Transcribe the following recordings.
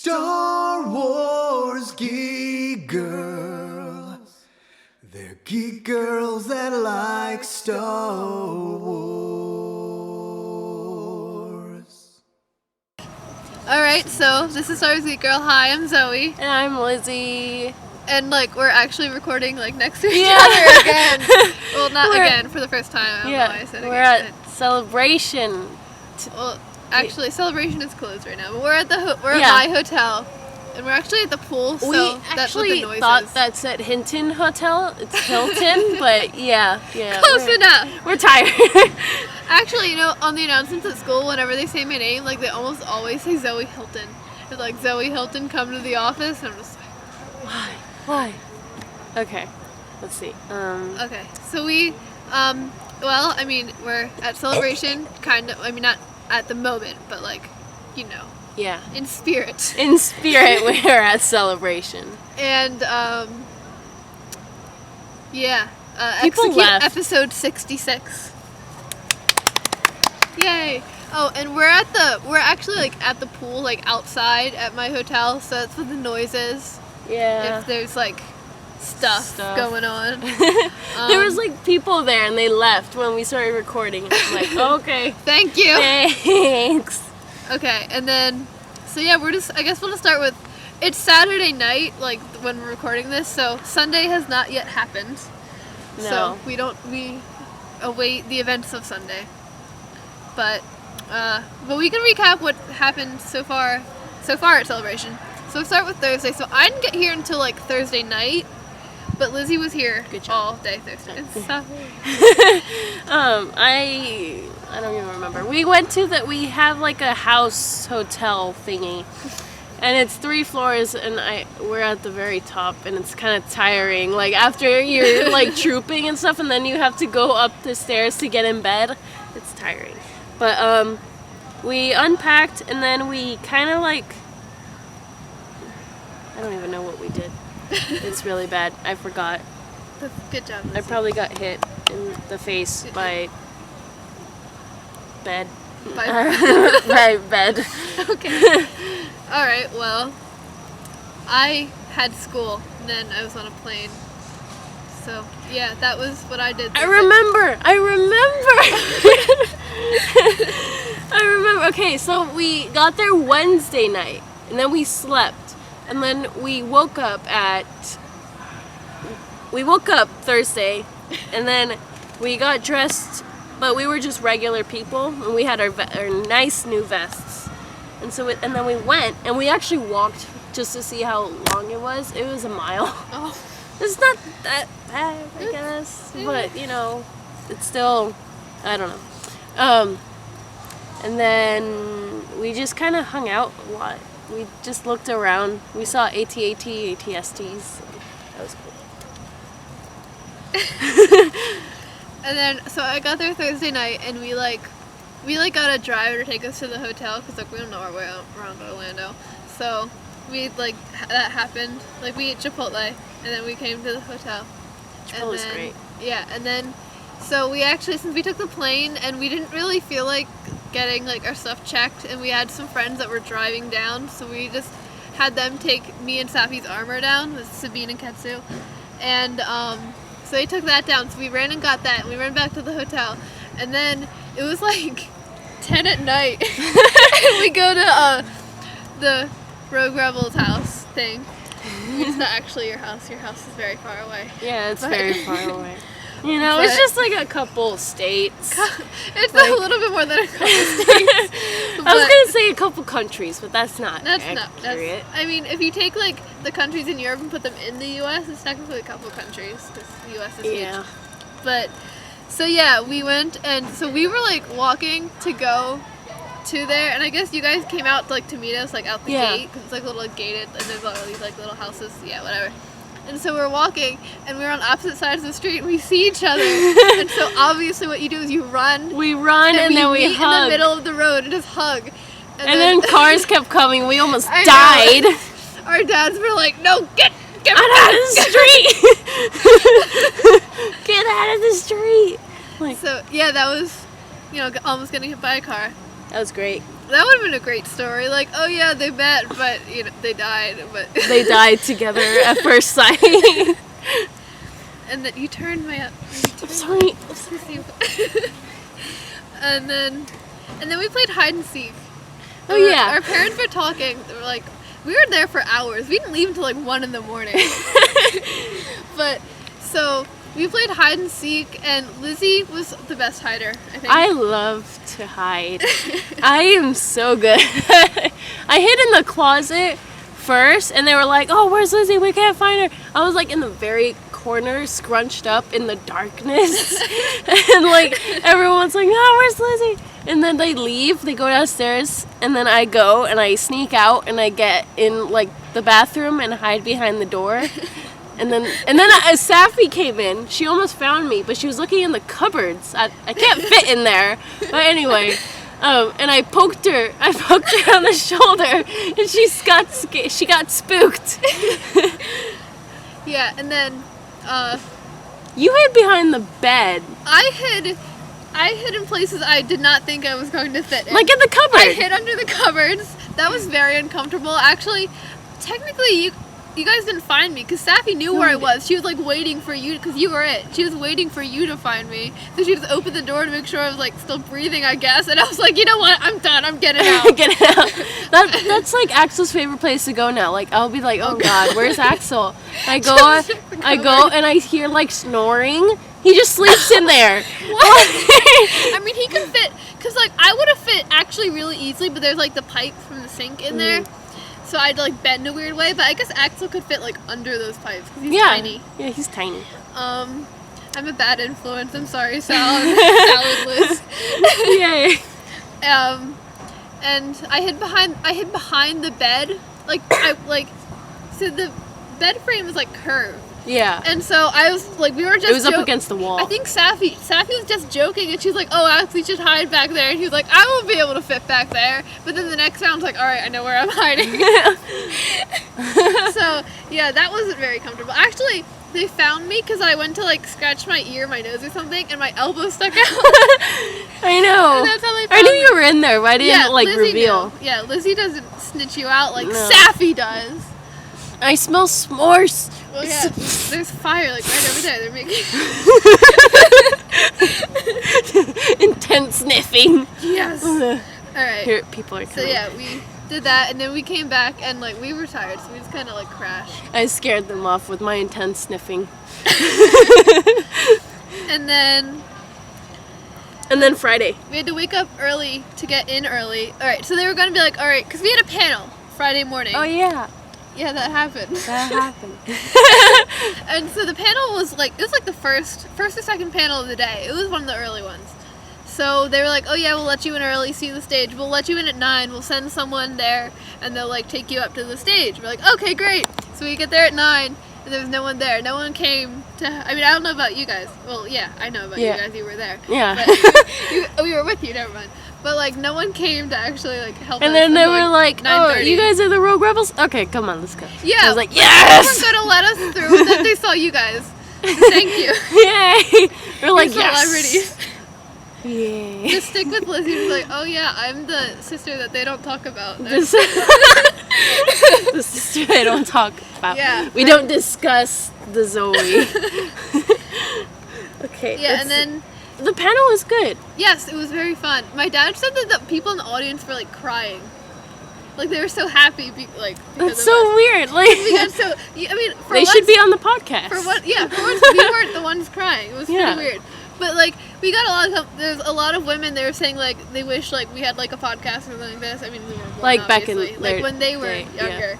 Star Wars geek girls. They're geek girls that like Star Wars. Alright, so this is Star Wars Geek Girl. Hi, I'm Zoe. And I'm Lizzy. And we're actually recording next to each other again. Well, not again, for the first time. I don't know why I said we're again. at Celebration. Well, actually, Celebration is closed right now. But we're at at my hotel. And we're actually at the pool, so that's what the noise thought is. that's at Hinton Hotel. It's Hilton, but yeah. Close enough. We're tired. Actually, on the announcements at school, whenever they say my name, they almost always say Zoe Hilton. It's like, Zoe Hilton, come to the office. And I'm just like, Why? Okay, let's see. Okay, so we, we're at Celebration, kind of, not at the moment, but Yeah. in spirit. In spirit, we're at Celebration. And, People execute left. episode 66. Yay! Oh, and we're actually at the pool, outside at my hotel, so that's what the noise is. Yeah. If there's stuff going on. There was people there and they left when we started recording. I'm like, okay. Thank you. Thanks. Okay, and then, so yeah, I guess we'll just start with, it's Saturday night, when we're recording this, so Sunday has not yet happened. No. So we await the events of Sunday. But we can recap what happened so far at Celebration. So we'll start with Thursday. So I didn't get here until Thursday night, but Lizzy was here all day Thursday. I don't even remember. We went we have a house hotel thingy, and it's 3 floors, and we're at the very top, and it's kind of tiring. After you're trooping and stuff, and then you have to go up the stairs to get in bed. It's tiring. But we unpacked, and then we kind of I don't even know what we did. It's really bad. I forgot. Good job, Lizzy. I probably got hit in the face by bed. By bed. Okay. Alright, well, I had school, and then I was on a plane. So, yeah, that was what I did. I remember. Okay, so we got there Wednesday night, and then we slept, and then we woke up Thursday, and then we got dressed, but we were just regular people, and we had our nice new vests, and then we went, and we actually walked just to see how long it was. It was a mile. Oh. It's not that bad, I guess, but it's still, I don't know. And then we just kind of hung out a lot. We just looked around. We saw AT-AT, ATSTs. That was cool. And then, so I got there Thursday night, and we got a driver to take us to the hotel, because we don't know our way around Orlando. So that happened. We ate Chipotle, and then we came to the hotel. Chipotle was great. Yeah, and then, so we actually, since we took the plane, and we didn't really feel like getting our stuff checked, and we had some friends that were driving down, so we just had them take me and Safi's armor down, with Sabine and Ketsu, and so they took that down, so we ran and got that, and we ran back to the hotel, and then it was 10 at night, and we go to the Rogue Rebels house thing. It's not actually your house is very far away. Yeah, it's very far away. It's just a couple states. It's a little bit more than a couple states. I was gonna say a couple countries, but that's not accurate. If you take the countries in Europe and put them in the U.S., it's technically a couple countries, because the U.S. is huge. But, so yeah, we went, and so we were walking to go to there, and I guess you guys came out to meet us out the gate, because it's a little gated, and there's all these little houses, whatever. And so we're walking, and we're on opposite sides of the street, and we see each other. And so obviously what you do is you run. We run, and then we hug. In the middle of the road and just hug. And then cars kept coming. We almost died. Our dads were like, no, get out of the street. Get out of the street. So, yeah, that was, almost getting hit by a car. That was great. that would have been a great story. Like, oh yeah, they met, but you know, they died. But They died together at first sight. and then you turned my. I'm sorry. and then we played hide and seek. Oh, And yeah. Our parents were talking. They were like, we were there for hours. We didn't leave until like 1 in the morning. But so we played hide and seek, and Lizzy was the best hider, I think. I love to hide. I am so good. I hid in the closet first, and they were like, "Oh, where's Lizzy? We can't find her." I was like in the very corner, scrunched up in the darkness, and like everyone's like, "Oh, where's Lizzy?" And then they leave. They go downstairs, and then I go and I sneak out and I get in like the bathroom and hide behind the door. And then Safi came in. She almost found me, but she was looking in the cupboards. I can't fit in there. But anyway, and I poked her on the shoulder, and she got spooked. Yeah, and then You hid behind the bed, I hid in places I did not think I was going to fit in. like in the cupboard. I hid under the cupboards. That was very uncomfortable. Actually, technically, you guys didn't find me because Safi knew where I was. She was like waiting for you because you were it. She was waiting for you to find me. So she just opened the door to make sure I was like still breathing, I guess. And I was like, you know what? I'm done. I'm getting out. Get out. That's like Axel's favorite place to go now. Like I'll be like, oh God, where's Axel? I go and I hear like snoring. He just sleeps in there. What? I mean, he can fit because like I would have fit actually really easily, but there's like the pipe from the sink in there. So I'd like bend a weird way, but I guess Axel could fit like under those pipes because he's tiny. Yeah, he's tiny. I'm a bad influence. I'm sorry, Sal. Salad Liz. Yay. And I hid behind the bed. So the bed frame was like curved. Yeah. And so I was like, we were just. It was up against the wall. I think Safi was just joking, and she's like, "Oh, Alex, you should hide back there." And he was like, "I won't be able to fit back there." But then the next round, I was like, "All right, I know where I'm hiding." So yeah, that wasn't very comfortable. Actually, they found me because I went to like scratch my ear, my nose, or something, and my elbow stuck out. I know. And that's how they I found knew me. you were in there, but I didn't Lizzy reveal. knew. Yeah, Lizzy doesn't snitch you out like No. Safi does. I smell s'mores. Well, yeah, there's fire like right over there. They're making Intense sniffing. yes. All right. Here, people are So coming. yeah, we did that, and then we came back, and like we were tired, so we just kind of like crashed. I scared them off with my intense sniffing. And then Friday. we had to wake up early to get in early. All right, so they were gonna be like, all right, because we had a panel Friday morning. Oh yeah, Yeah, that happened. that happened. And so the panel was like, it was like the first or second panel of the day. It was one of the early ones. So they were like, oh yeah, we'll let you in early, see the stage. We'll let you in at 9. We'll send someone there, and they'll like take you up to the stage. We're like, okay, great. So we get there at 9, and there was no one there. No one came to. I mean, I don't know about you guys. Well, yeah, I know about Yeah. you guys. You were there. Yeah. But we were with you. Never mind. But like, no one came to actually like help us. And then they until, were like, "Oh, 9:30. you guys are the Rogue Rebels? Okay, come on, let's go." Yeah. I was like, They "Yes!" weren't gonna let us through, and then they saw you guys. Thank you. Yay! We're like, You're "Yes!" celebrities. Yay. Just stick with Lizzy. She's like, oh yeah, I'm the sister that they don't talk about. This the sister I don't talk about. Yeah. We don't discuss the Zoe. Okay. Yeah, and then the panel was good. yes, it was very fun. My dad said that the people in the audience were like crying, like they were so happy. Because That's of so us. weird. Like We got so. I mean, for they once, should be on the podcast. For once, yeah, for once we weren't the ones crying. It was Yeah. pretty weird. But like we got a lot of. There's a lot of women. They were saying like they wish like we had like a podcast or something like this. I mean, we were born, Like, back in obviously. their like when they were day, yeah. younger.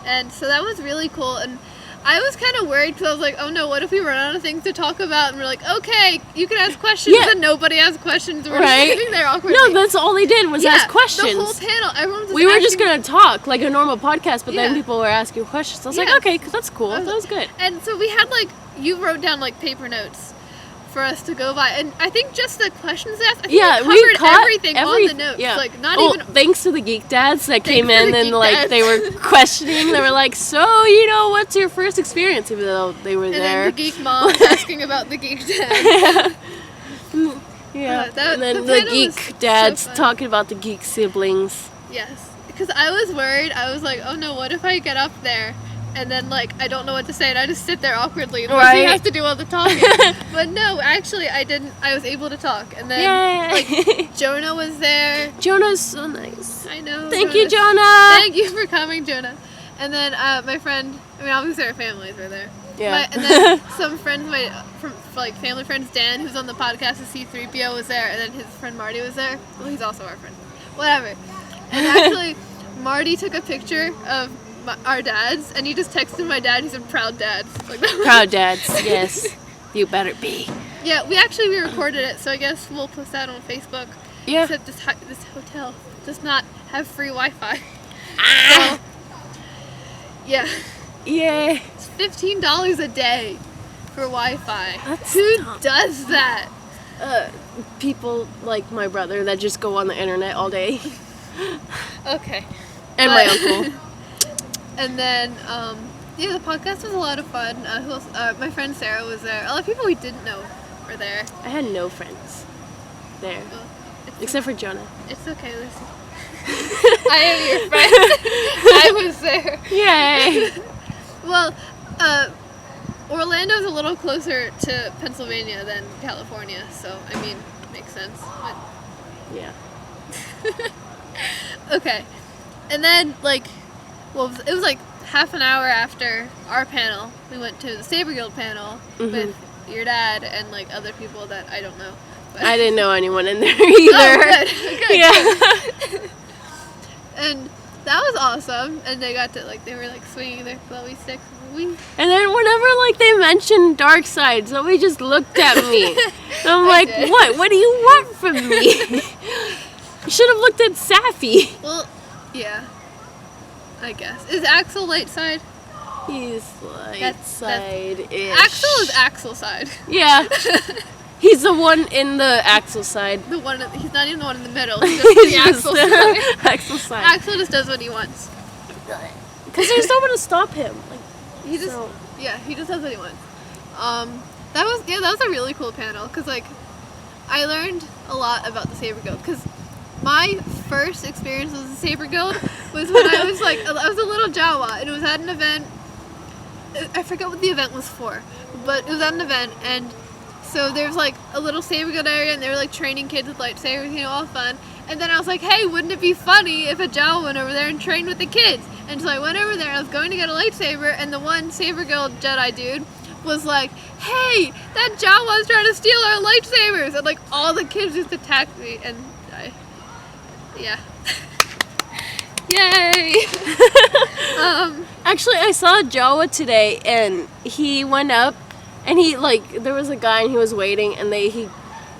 And so that was really cool. And I was kind of worried because I was like, oh no, what if we run out of things to talk about? And we're like, okay, you can ask questions, Yeah. and nobody asks questions. We're Right. just sitting there awkwardly. No, that's all they did was ask questions. The whole panel, everyone was We were just asking- gonna talk like a normal podcast, but then Yeah. people were asking questions. I was Yeah. like, okay, that's cool. I was- That was good. And so we had like, you wrote down like paper notes for us to go by, and I think just the questions asked, I think Yeah, we we covered caught everything on the notes. Yeah. Like not Oh, even. thanks to the geek dads that came Thanks to in the and geek like dads. they were questioning. They were like, "So, you know, what's your first experience?" Even though they were And there. then the geek mom asking about the geek dad. Yeah. that- And then the the panel was geek so dads fun. talking about the geek siblings. Yes, because I was worried. I was like, oh no, what if I get up there and then like I don't know what to say and I just sit there awkwardly and Lizzy Right. has to do all the talking. But no, actually I didn't. I was able to talk. And then Yay! Jonah was there. Jonah's so nice. I know. Thank you, Jonah's- Jonah. Thank you for coming, Jonah. And then my friend, I mean obviously our families were there. Yeah. And then some friends, from like family friends, Dan, who's on the podcast with C3PO, was there, and then his friend Marty was there. Well, he's also our friend. Whatever. And actually, Marty took a picture of our dads, and he just texted my dad. He said, "Proud dads." Like that. Proud dads, yes. You better be. Yeah, we recorded it, so I guess we'll post that on Facebook. Yeah. Except this hotel does not have free Wi-Fi. Ah! So, yeah. Yay. It's $15 a day for Wi-Fi. That's Who dumb. does that? People like my brother that just go on the internet all day. Okay. And my uncle. And then, yeah, the podcast was a lot of fun. Who else? My friend Sarah was there. A lot of people we didn't know were there. I had no friends there. Well, Except for Jonah. it's okay, Lucy. I am your friend. I was there. Yay. Well, Orlando's a little closer to Pennsylvania than California, so I mean, makes sense. But Yeah. okay, and then it was like half an hour after our panel, we went to the Saber Guild panel with your dad and like other people that I don't know. But I didn't know anyone in there either. Oh, good. Yeah. And that was awesome. And they got to they were swinging their flowy sticks. And then whenever they mentioned Dark Side, Zoe just looked at me. And I'm like, did. what? What do you want from me? You should have looked at Safi. Well, yeah. I guess. Is Axel light side? He's light That's- side-ish. Axel is Axel side. Yeah. He's the one in the Axel side. The one. He's not even the one in the middle. He's just the Axel side. Axel side. Axel just does what he wants. Because there's no one to stop him. He just. So- Yeah, he just does what he wants. That was a really cool panel because I learned a lot about the Saber Guild because my first experience with the Saber Guild was when I was I was a little Jawa and it was at an event. I forget what the event was for, but it was at an event and so there was a little Saber Guild area and they were training kids with lightsabers, all fun. And then I was like, hey, wouldn't it be funny if a Jawa went over there and trained with the kids? And so I went over there and I was going to get a lightsaber and the one Saber Guild Jedi dude was like, hey, that Jawa's trying to steal our lightsabers! And all the kids just attacked me and yeah. Yay! Actually, I saw Jawa today, and he went up, and there was a guy, and he was waiting, and he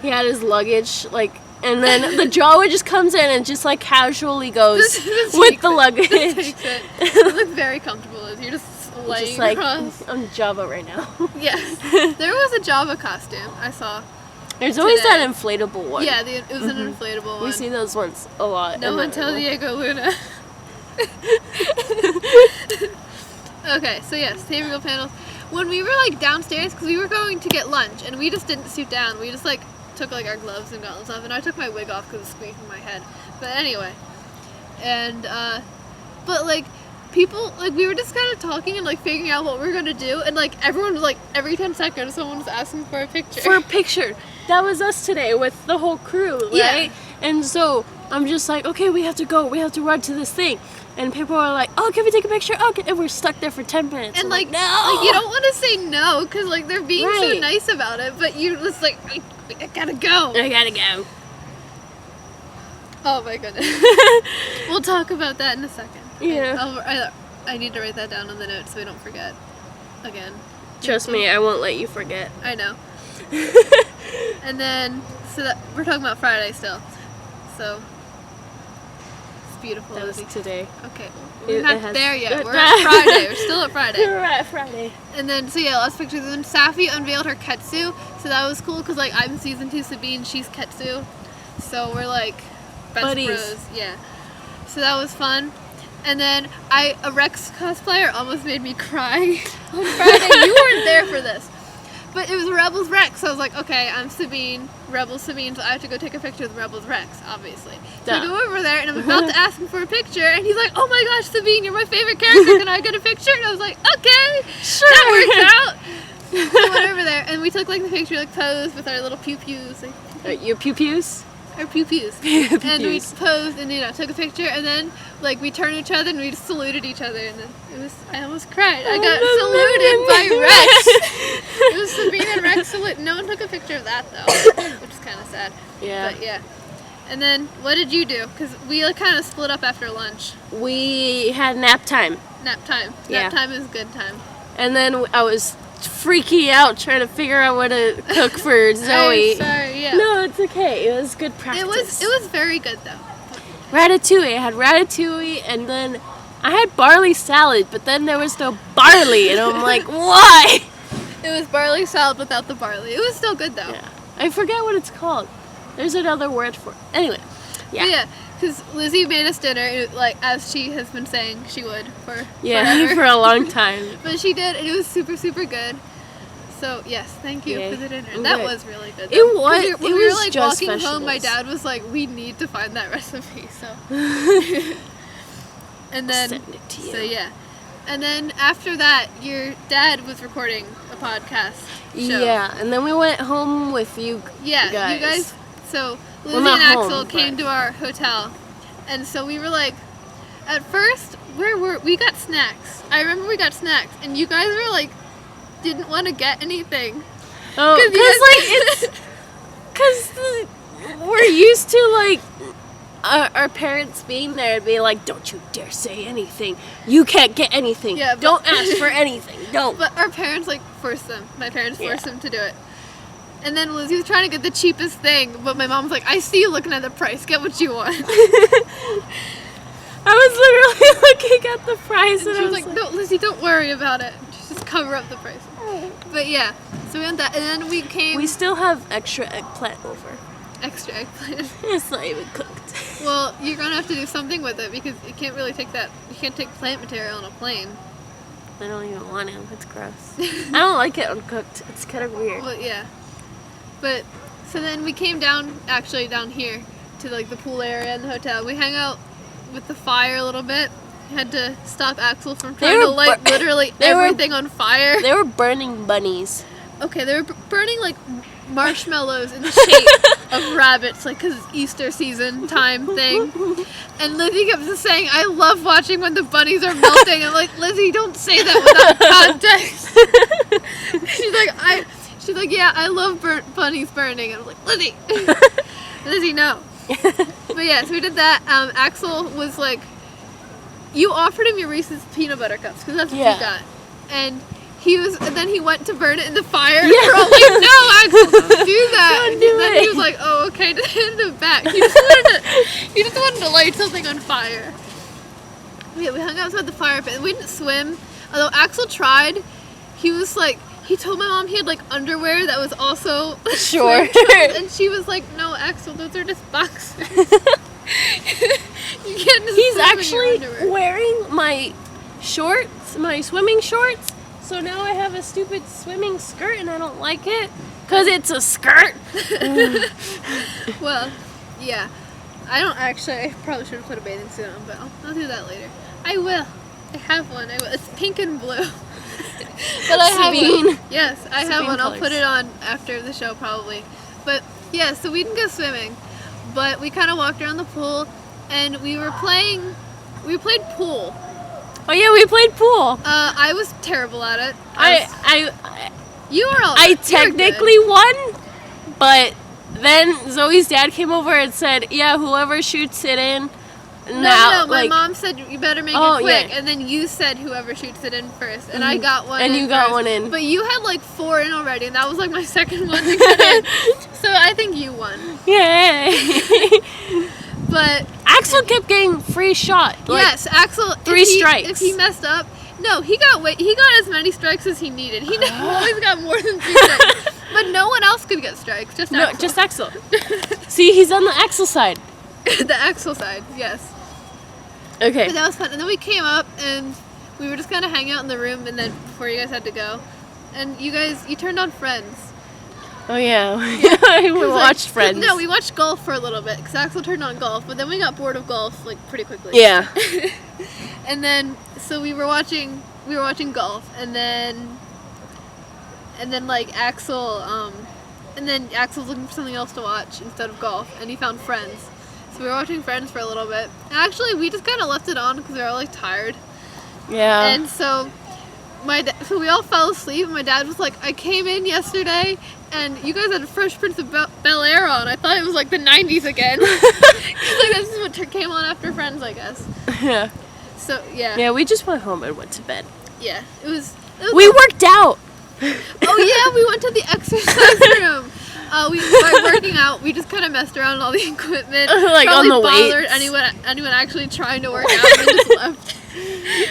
had his luggage, and then the Jawa just comes in and just casually goes with the luggage. Takes it. You look very comfortable as you're just laying Just across. I'm Java right now. Yes. There was a Java costume I saw. There's always Today. that inflatable one. Yeah, it was an inflatable one. We see those ones a lot. No in one the tell river. Diego Luna. Okay, so yes, Saber Guild panels. When we were downstairs, because we were going to get lunch, and we just didn't sit down. We just took our gloves and gauntlets off, and I took my wig off because it was squeaking my head. But anyway, and but people we were just kind of talking and figuring out what we were gonna do, and everyone was every 10 seconds someone was asking for a picture. For a picture. That was us today with the whole crew, right? Yeah. And so I'm just okay, we have to go. We have to run to this thing. And people are like, oh, can we take a picture? Okay. And we're stuck there for 10 minutes. And I'm no! you don't want to say no because they're being so Right. nice about it, but you just I gotta go. I gotta go. Oh my goodness. We'll talk about that in a second. Yeah. I need to write that down on the notes so we don't forget again. Trust me, I won't let you forget. I know. And then we're talking about Friday still. So it's beautiful. That was Lizzy. today. Okay, It we're not has- there yet. We're at Friday. We're still at Friday. We're at Friday. And then, so yeah, lots of pictures. And then Safi unveiled her Ketsu, so that was cool because I'm season 2 Sabine, she's Ketsu, so we're best Buddies. bros. Yeah. So that was fun. And then a Rex cosplayer almost made me cry on Friday. You weren't there for this, But it was Rebels Rex, so I was like, okay, I'm Sabine, Rebels Sabine, so I have to go take a picture with Rebels Rex, obviously. So I Duh. go over there, and I'm about to ask him for a picture, and he's like, oh my gosh, Sabine, you're my favorite character, can I get a picture? And I was like, okay, Sure. that works out. So I went over there, and we took like the picture, like posed with our little pew-pews, like, Your pew-pews? our pew-pews. And we posed and took a picture, and then like we turned to each other and we just saluted each other, and then I almost cried. I got saluted by Rex. It was Sabine and Rex salute. No one took a picture of that though, which is kind of sad. Yeah. But yeah. And then what did you do? Because we kind of split up after lunch. We had nap time. Nap time. Yeah. Nap time is good time. And then I was freaking out trying to figure out what to cook for Zoe. I'm sorry. Yeah. No, it's okay. It was good practice. It was very good though. Ratatouille. I had ratatouille, and then I had barley salad, but then there was no barley, and I'm like, why? It was barley salad without the barley. It was still good though. Yeah. I forget what it's called. There's another word for it. Anyway. Yeah. But yeah, because Lizzy made us dinner, like as she has been saying she would for Yeah, forever. for a long time. But she did, and it was super, super good. So yes, thank you Yay. for the dinner. I'm That good. was really good. It though. was- When it we were was like just walking home, my vegetables. dad was like, "We need to find that recipe." So, and then Send it to you. so yeah, and then after that, your dad was recording a podcast show. Yeah, and then we went home with you. Yeah, you guys. guys. So Lizzy not and home, Axel came but- to our hotel, and so we were like, at first, we got snacks. I remember we got snacks, and you guys were like, didn't want to get anything. Oh, 'Cause you because guys- like it's because we're used to like our parents being there and being like, "Don't you dare say anything. You can't get anything. Yeah, but- Don't ask for anything. Don't." But our parents like forced them. My parents forced Yeah. them to do it. And then Lizzie was trying to get the cheapest thing, but my mom was like, I see you looking at the price. Get what you want. I was literally looking at the price And and she I was was like, no, Lizzie, don't worry about it. Just cover up the price. But yeah, so we went that, and then we came we still have extra eggplant over. extra eggplant. It's not even cooked. Well, you're gonna have to do something with it because you can't really take that. You can't take plant material on a plane. I don't even want to. It's gross. I don't like it uncooked. It's kind of weird. Well, yeah. But so then we came down here to like the pool area in the hotel. We hung out with the fire a little bit. Had to stop Axel from They trying to were light bur- literally they were- everything on fire. They were burning bunnies. Okay, they were burning like marshmallows in the shape of rabbits, like because it's Easter season time thing. And Lizzie kept just saying, "I love watching when the bunnies are melting." I'm like, Lizzie, don't say that without context. She's like, yeah, I love bunnies burning. And I'm like, Lizzie, Lizzie, no. But yeah, so we did that. Axel was like, you offered him your Reese's peanut butter cups because that's what Yeah. you got, and then he went to burn it in the fire. Yeah. We're all like, no, Axel, don't do that. Don't And do then it. he was like, oh, okay, just handed it back. He just wanted to light something on fire. Yeah, we hung outside the fire pit. We didn't swim, although Axel tried. He was like, he told my mom he had like underwear that was also Sure. swim trunks, and she was like, no, Axel, those are just boxers. You can't just He's swim in your actually underwear. wearing my shorts, my swimming shorts. So now I have a stupid swimming skirt and I don't like it. Because it's a skirt. Well, yeah. I probably should have put a bathing suit on, but I'll do that later. I will. I have one. I will. It's pink and blue. But I have Sabine. one. Yes, I have Sabine one. I'll colors. put it on after the show probably. But yeah, so we didn't go swimming, but we kind of walked around the pool, and we played pool. Oh yeah, we played pool. I was terrible at it. You were all. I you were good. technically won, but then Zoe's dad came over and said, "Yeah, whoever shoots it in." No, my like, mom said you better make Oh, it quick, yeah. and then you said whoever shoots it in first, and I got one. And in you got first. one in. But you had like 4 in already, and that was like my second one to get in. So I think you won. Yay! But Axel kept getting free shot. Like, yes, Axel. 3 strikes. If he messed up, no, he got as many strikes as he needed. He always got more than 3 strikes. But no one else could get strikes. Just No, Axel. just Axel. See, he's on the Axel side. The Axel side. Yes. Okay. But that was fun. And then we came up and we were just kind of hanging out in the room, and then before you guys had to go, and you turned on Friends. Oh yeah, we watched Friends. No, we watched golf for a little bit because Axel turned on golf, but then we got bored of golf like pretty quickly. Yeah. And then so we were watching golf, and then like Axel Axel's looking for something else to watch instead of golf, and he found Friends. So we were watching Friends for a little bit. Actually, we just kind of left it on because we were all like tired. Yeah. And so so we all fell asleep. My dad was like, I came in yesterday and you guys had Fresh Prince of Bel-Air on. I thought it was like the 90s again. 'Cause, like, this is what came on after Friends, I guess. Yeah. So, yeah. Yeah, we just went home and went to bed. Yeah. It was We worked out! Oh, yeah, we went to the exercise room. We were working out. We just kind of messed around with all the equipment. Like Probably on the bothered weights. anyone actually trying to work out and just left.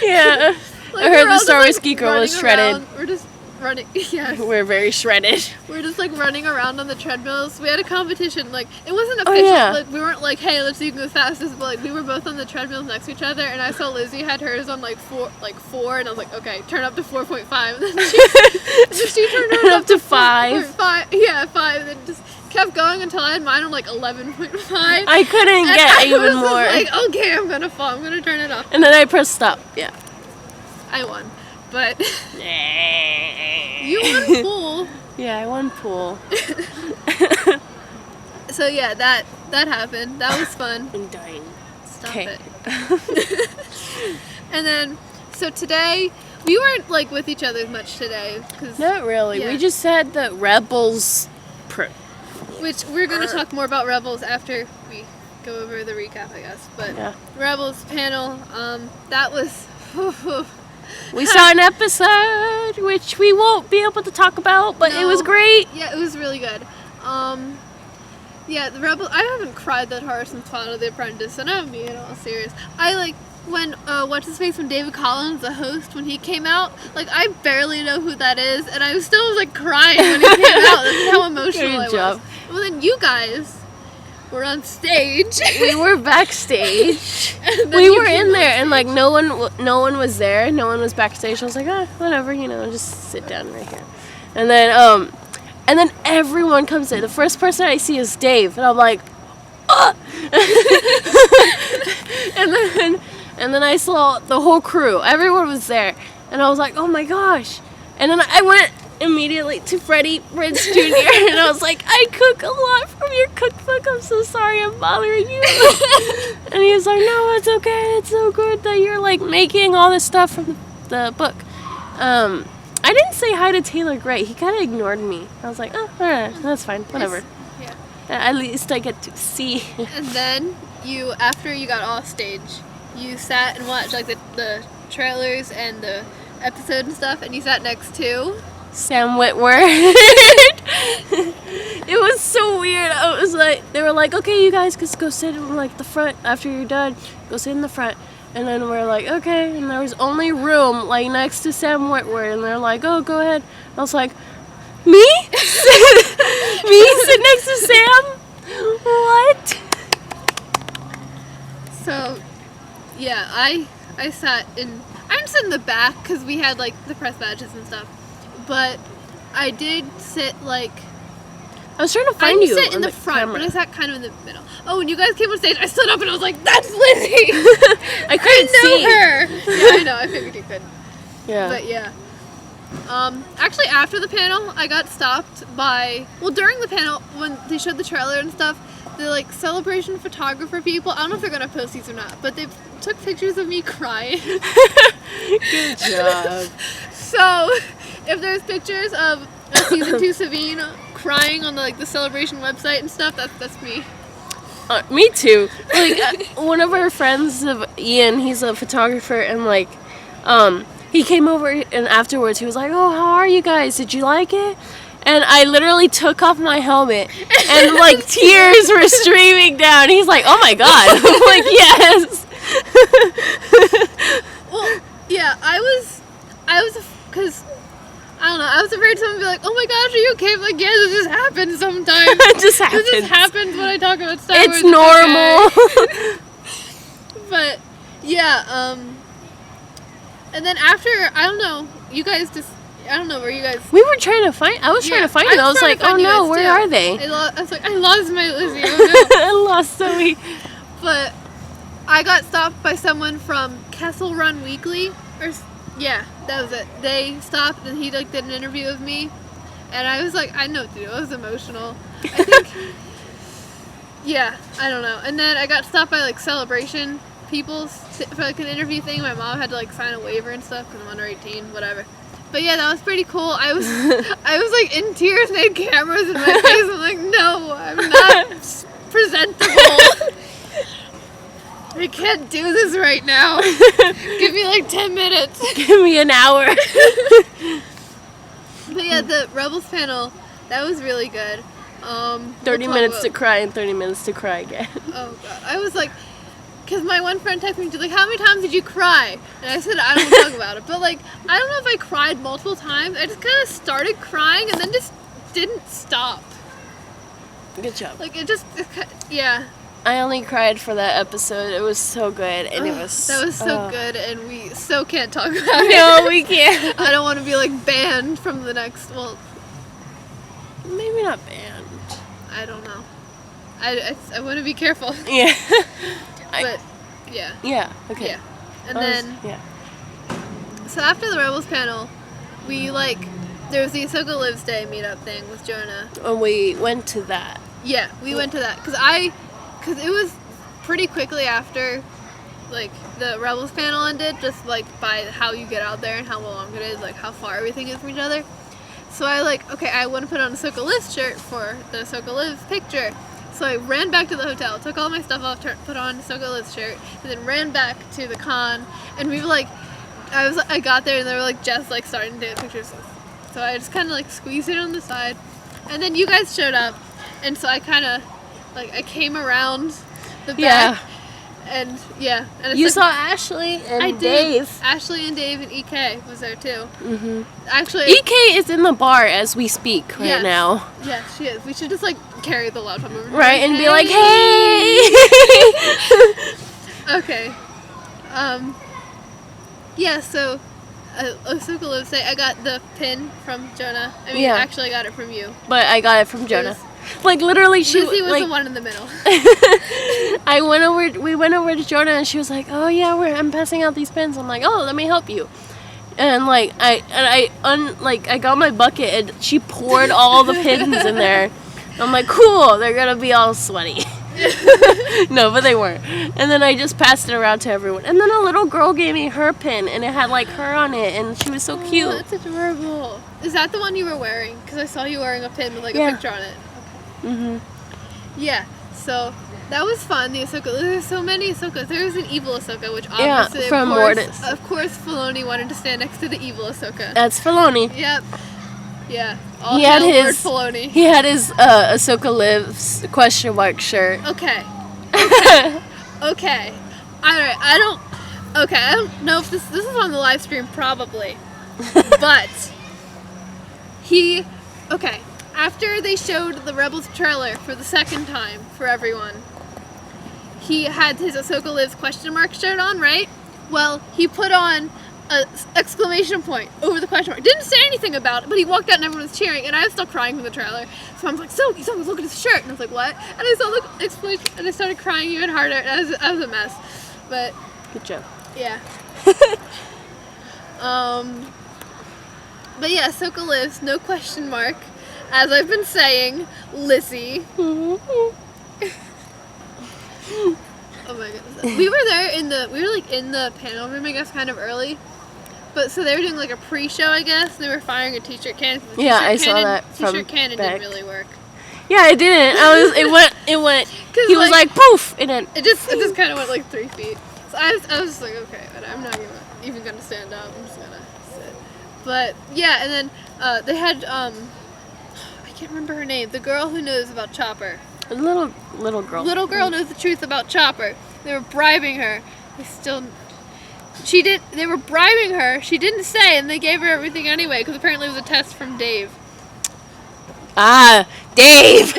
Yeah. Like, I we're heard the all Star Wars just, Geek Girl was running shredded. around. We're just running. Yes. We're very shredded. We're just like running around on the treadmills. We had a competition. Like it wasn't Oh, official. yeah. Like we weren't like, hey, let's see who can go fastest. But like we were both on the treadmills next to each other, and I saw Lizzie had hers on like four, and I was like, okay, turn up to 4.5. And then she turned hers Up to 5. 5. Yeah, 5. And then just kept going until I had mine on like 11.5. I couldn't And get I even was just more. like, okay, I'm gonna fall. I'm gonna turn it off. And then I pressed stop. Yeah. I won, but you won pool. Yeah, I won pool. So yeah, that happened. That was fun. I'm dying. Stop Okay. it. And then, so today, we weren't like with each other much today, cause Not really. Yeah. We just said that Rebels. which we're gonna talk more about Rebels after we go over the recap, I guess. But Yeah. Rebels panel, that was. We saw an episode which we won't be able to talk about, but it was No. great. Yeah, it was really good. Yeah, the Rebels. I haven't cried that hard since Final The Apprentice, and I'm being all serious. I like when what's his face, when David Collins, the host, when he came out. Like I barely know who that is, and I still was like crying when he came out. That's how emotional Good I job. was. Well, then you guys were on stage. We were backstage. And then We you were came in on there, and like stage. no one was there. No one was backstage. I was like, whatever, just sit down right here. And then everyone comes in. The first person I see is Dave, and I'm like, ah! and then I saw the whole crew. Everyone was there, and I was like, oh my gosh. And then I went immediately to Freddie Prinze Jr. and I was like, I cook a lot from your cookbook. I'm so sorry I'm bothering you. And he was like, no, it's okay. It's so good that you're like making all this stuff from the book. I didn't say hi to Taylor Gray. He kind of ignored me. I was like, oh, alright, that's fine. Whatever. Yeah. At least I get to see. And then you, after you got off stage, you sat and watched like the trailers and the episode and stuff, and you sat next to Sam Whitworth. It was so weird. I was like, they were like, okay, you guys just go sit in like the front after you're done. Go sit in the front. And then we're like, okay. And there was only room like next to Sam Whitworth, and they're like, oh, go ahead. I was like, me? Me sit next to Sam? What? So, yeah, I sat in. I didn't sit in the back because we had like the press badges and stuff, but I did sit like. I was trying to I find didn't you sit in on the front, camera. but I sat kind of in the middle. Oh, when you guys came on stage, I stood up and I was like, "That's Lizzie." I couldn't I know see. her. Yeah, I know. I figured you could. Yeah. But yeah. Actually, after the panel, I got stopped by. Well, during the panel, when they showed the trailer and stuff, the like celebration photographer people. I don't know if they're gonna post these or not, but they took pictures of me crying. Good job. So, if there's pictures of season 2 Sabine crying on the celebration website and stuff, that's me. Me too. Like one of our friends of Ian, he's a photographer, and like, he came over and afterwards he was like, "Oh, how are you guys? Did you like it?" And I literally took off my helmet, and like tears were streaming down. He's like, "Oh my god!" I'm like, "Yes." Well, yeah, I was, because, I don't know, I was afraid someone would be like, "Oh my gosh, are you okay?" I'm like, "Yes, it just happens sometimes." It just happens. It just happens when I talk about Star Wars. It's normal. Okay. But, yeah, and then after, I don't know, you guys just, I don't know where you guys. We were trying to find. I was trying to find them. I was like, oh no, where are they? I was like, I lost my Lizzy. Oh no. I lost Zoe. But I got stopped by someone from Kessel Run Weekly, yeah, that was it. They stopped and he like did an interview with me, and I was like, I know what to do. I was emotional. I think, yeah, I don't know. And then I got stopped by like Celebration people for like an interview thing. My mom had to like sign a waiver and stuff because I'm under 18, whatever. But yeah, that was pretty cool. I was like in tears and they had cameras in my face. I'm like, no, I'm not presentable. I can't do this right now. Give me like 10 minutes. Give me an hour. But yeah, the Rebels panel, that was really good. 30 minutes to cry and 30 minutes to cry again. Oh god, I was like, because my one friend texted me, she's like, how many times did you cry? And I said, I don't want to talk about it. But like, I don't know if I cried multiple times. I just kind of started crying and then just didn't stop. Good job. Like yeah. I only cried for that episode. It was so good, and it was... That was so good, and we so can't talk about it. No, we can't. I don't want to be, like, banned from the next... Well... Maybe not banned. I don't know. I want to be careful. Yeah. But, yeah. Yeah, okay. Yeah. And then... Yeah. So after the Rebels panel, we, like... There was the Ahsoka Lives Day meetup thing with Jonah. And we went to that. Yeah, we went to that. Because it was pretty quickly after, like, the Rebels panel ended, just, like, by how you get out there and how long it is, like, how far everything is from each other. So I, like, okay, I want to put on a Ahsoka Lives shirt for the Ahsoka Lives picture. So I ran back to the hotel, took all my stuff off, put on a Ahsoka Lives shirt, and then ran back to the con, and we were, like, I got there, and they were, like, just, like, starting to take pictures. So I just kind of, like, squeezed it on the side. And then you guys showed up, and so I kind of... Like, I came around the back, yeah. And yeah. And you saw Ashley and Dave. Ashley and Dave and EK was there too. Mm-hmm. Actually, EK is in the bar as we speak right now. Yeah, she is. We should just, like, carry the laptop over. Right, and be like, hey! Okay. Yeah, so, Ahsoka Lives Day, I got the pin from Jonah. I mean, actually, I got it from you. But I got it from Jonah. Like, literally, Lizzy was like, the one in the middle. we went over to Jonah, and she was like, oh, yeah, I'm passing out these pins. I'm like, oh, let me help you. And, like, I got my bucket, and she poured all the pins in there. I'm like, cool, they're gonna be all sweaty. No, but they weren't. And then I just passed it around to everyone. And then a little girl gave me her pin, and it had, like, her on it, and she was so cute. That's adorable. Is that the one you were wearing? Because I saw you wearing a pin with, like, a picture on it. Mhm. Yeah, so that was fun. The Ahsoka. There's so many Ahsokas. There was an evil Ahsoka, which obviously, from Mortis. Of course, Filoni wanted to stand next to the evil Ahsoka. That's Filoni. Yep. Yeah. All hail Lord Filoni. He had his Ahsoka Lives question mark shirt. Okay. Okay. All right. I don't know if this is on the live stream probably, but okay. After they showed the Rebels trailer for the second time for everyone, he had his Ahsoka Lives question mark shirt on, right? Well, he put on a exclamation point over the question mark. Didn't say anything about it, but he walked out and everyone was cheering, and I was still crying from the trailer. So I was like, Zoe, look at his shirt. And I was like, what? And I saw the exclamation, and I started crying even harder. And I was a mess. But good job. Yeah. But yeah, Ahsoka Lives, no question mark. As I've been saying, Lizzy. Oh my goodness. We were there in the panel room, I guess, kind of early. But so they were doing like a pre-show, I guess. And they were firing a t-shirt cannon. Yeah, I saw that from T-shirt cannon back. didn't really work. Yeah, it didn't. It went. He was like poof, and then it just kind of went like 3 feet. So I was just like, okay, but I'm not even gonna stand up. I'm just gonna sit. But yeah, and then they had I can't remember her name. The girl who knows about Chopper. A little girl. Little girl knows the truth about Chopper. They were bribing her. They were bribing her. She didn't say, and they gave her everything anyway, because apparently it was a test from Dave. Ah, Dave!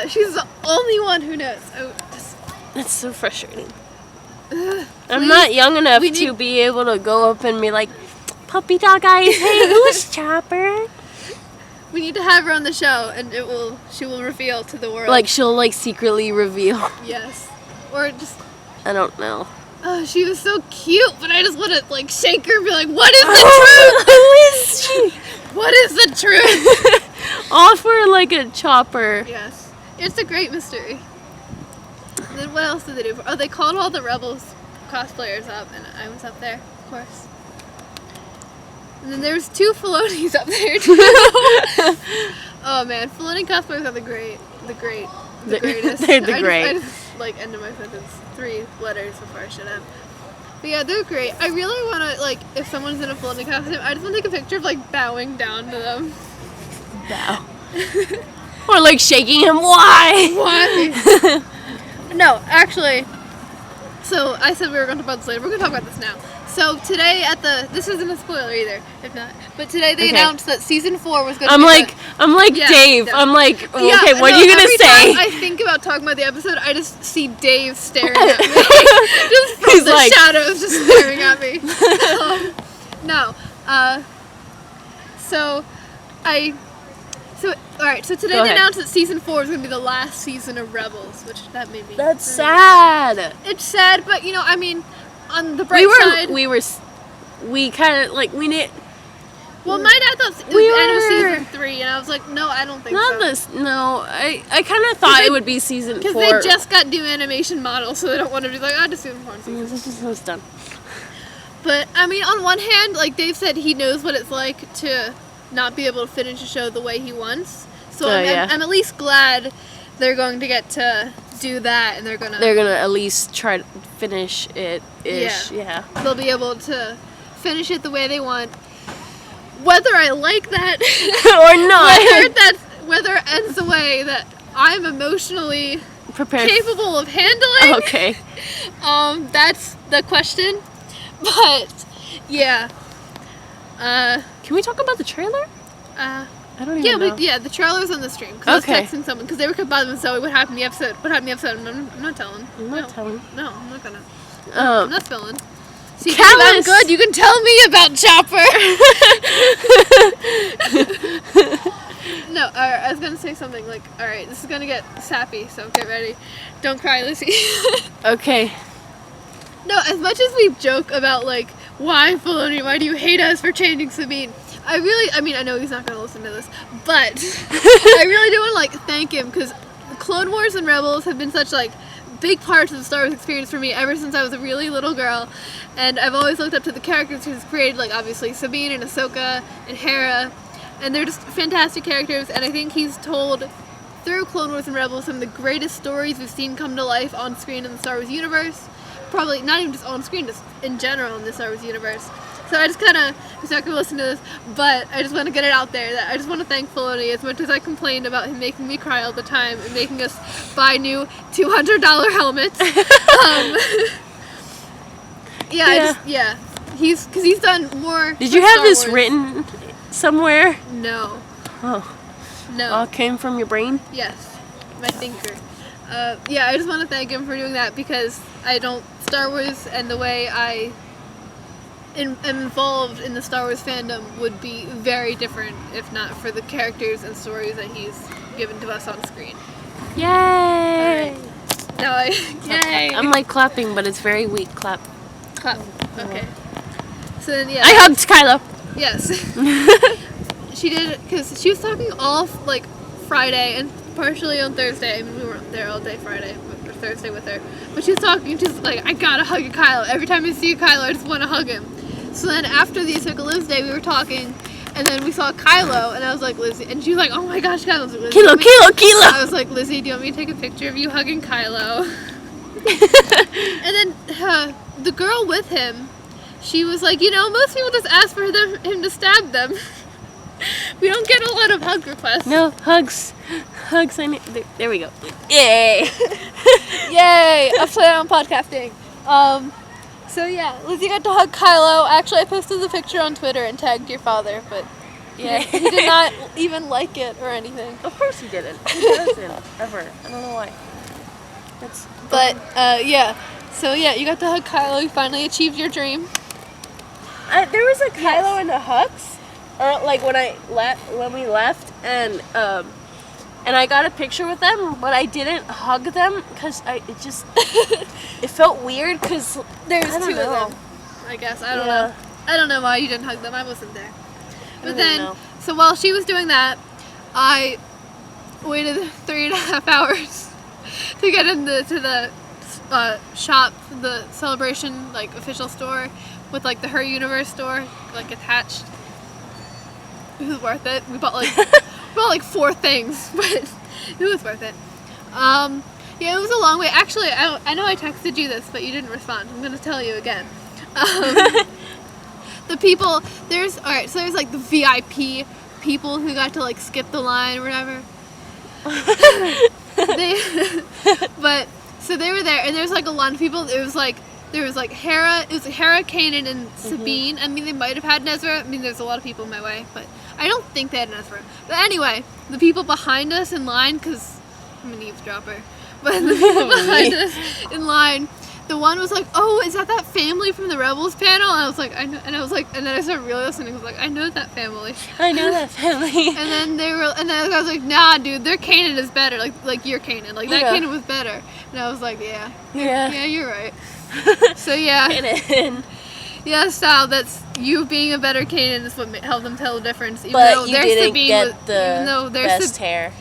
She's the only one who knows. That's so frustrating. I'm not young enough to be able to go up and be like, puppy dog eyes. Hey, who's Chopper? We need to have her on the show, and she will reveal to the world. Like, she'll, like, secretly reveal. Yes. Or just, I don't know. oh, she was so cute, but I just want to, like, shake her and be like, what is the truth? Who is she? What is the truth? All for, like, a Chopper. Yes. It's a great mystery. And then what else did they do? Oh, they called all the Rebels cosplayers up, and I was up there, of course. And then there's 2 Filonis up there, too. Oh, man. Filoni cosplayers are the greatest. They're the great. I just, like, ended my sentence 3 letters before I should have. But yeah, they're great. I really want to, like, if someone's in a Filoni costume, I just want to take a picture of, like, bowing down to them. Bow. Or, like, shaking him. Why? Why? No, actually, so I said we were going to talk about this later. We're going to talk about this now. So today this isn't a spoiler either, if not, but today they announced that season 4 was going to I'm be like Yeah, Dave. yeah. I'm like, okay, Yeah, what no, are you going to every say? time I think about talking about the episode, I just see Dave staring at me. Just from He's the like- shadows, just staring at me. No. Alright, so today Go they ahead. announced that season 4 is going to be the last season of Rebels, which that made me... That's sad. It's sad, but, you know, I mean, on the bright side... We kind of, like, we need... Well, my dad thought it was the end of season 3, and I was like, no, I don't think Not so. this, no. I kind of thought it would be season 4. Because they just got new animation models, so they don't want to be like, oh, just season 4 and season This is done. But, I mean, on one hand, like Dave said, he knows what it's like to not be able to finish a show the way he wants. So I'm at least glad they're going to get to do that, and they're gonna at least try to finish it ish. Yeah. they'll be able to finish it the way they want. Whether I like that Or not. whether it ends the way that I'm emotionally Prepared. capable of handling. Okay. That's the question. But yeah. Can we talk about the trailer? I don't even know. The trailer's on the stream. Cause Okay. I was texting someone because they were bothering Zoe. What happened in the episode? What happened in the episode? I'm not telling. I'm not telling. No, I'm not gonna. I'm Um, not spilling. See, Callus- if I'm good. You can tell me about Chopper. No, I was gonna say something like, all right, this is gonna get sappy, so get ready. Don't cry, Lizzy. okay. No, as much as we joke about, like, why Filoni, why do you hate us for changing Sabine? I know he's not going to listen to this, but I really do want to, like, thank him, because Clone Wars and Rebels have been such, like, big parts of the Star Wars experience for me ever since I was a really little girl, and I've always looked up to the characters he's created, like, obviously Sabine and Ahsoka and Hera, and they're just fantastic characters, and I think he's told, through Clone Wars and Rebels, some of the greatest stories we've seen come to life on screen in the Star Wars universe. Probably not even just on screen, just in general in the Star Wars universe. So I just kind of, he's not going to listen to this, but I just want to get it out there that I just want to thank Filoni as much as I complained about him making me cry all the time and making us buy new $200 helmets. He's done more. Did you have this written somewhere? No. Oh. No. All came from your brain? Yes. My thinker. I just want to thank him for doing that because Star Wars and the way I am involved in the Star Wars fandom would be very different if not for the characters and stories that he's given to us on screen. Yay! Yay! I'm like clapping, but it's very weak clap. Clap. Okay. So then, yeah. I hugged Kylo. Yes. She did, because she was talking all, like, Friday and partially on Thursday. I mean, we weren't there all day Friday or Thursday with her. But she was talking, just like, I gotta hug a Kylo. Every time I see a Kylo, I just want to hug him. So then after the Ahsoka Liz Day, we were talking, and then we saw Kylo, and I was like, Lizzy, and she was like, oh my gosh, Kylo. I was like, Lizzy, Kilo! I was like, Lizzy, do you want me to take a picture of you hugging Kylo? And then the girl with him, she was like, most people just ask for him to stab them. We don't get a lot of hug requests. No, hugs. Hugs, there we go. Yay! Yay! Upside down podcasting. So yeah, Lizzy got to hug Kylo. Actually, I posted the picture on Twitter and tagged your father, but Yeah. he did not even like it or anything. Of course he didn't. He doesn't, ever. I don't know why. But, yeah. So yeah, you got to hug Kylo. You finally achieved your dream. There was a Kylo and a Hux, like when we left, and I got a picture with them, but I didn't hug them because it felt weird because There's two of them. I guess I don't know. I don't know why you didn't hug them. I wasn't there. But then, so while she was doing that, I waited 3.5 hours to get to the shop, the Celebration like official store with like the Her Universe store like attached. It was worth it. We bought like 4 things, but it was worth it. Yeah, it was a long way. Actually, I know I texted you this, but you didn't respond. I'm gonna tell you again. The people there's like the VIP people who got to like skip the line or whatever. So they were there, and there's like a lot of people. There was like Hera. It was Hera, Kanan, and Sabine. I mean, they might have had an Ezra. I mean, there's a lot of people in my way, but I don't think they had an Ezra. But anyway, the people behind us in line, because I'm an eavesdropper, but the people behind us in line, the one was like, "Oh, is that family from the Rebels panel?" And I was like, "I know," and I was like, and then I started really listening. I was like, "I know that family." I know that family. And then I was like, "Nah, dude, their Kanan is better. Like your Kanan, like that Kanan was better." And I was like, "Yeah, you're right." So yeah, Kanan. yeah, Sal, that's you being a better Kanan is what helped them tell the difference. Even But though you their didn't Sabine get the best hair.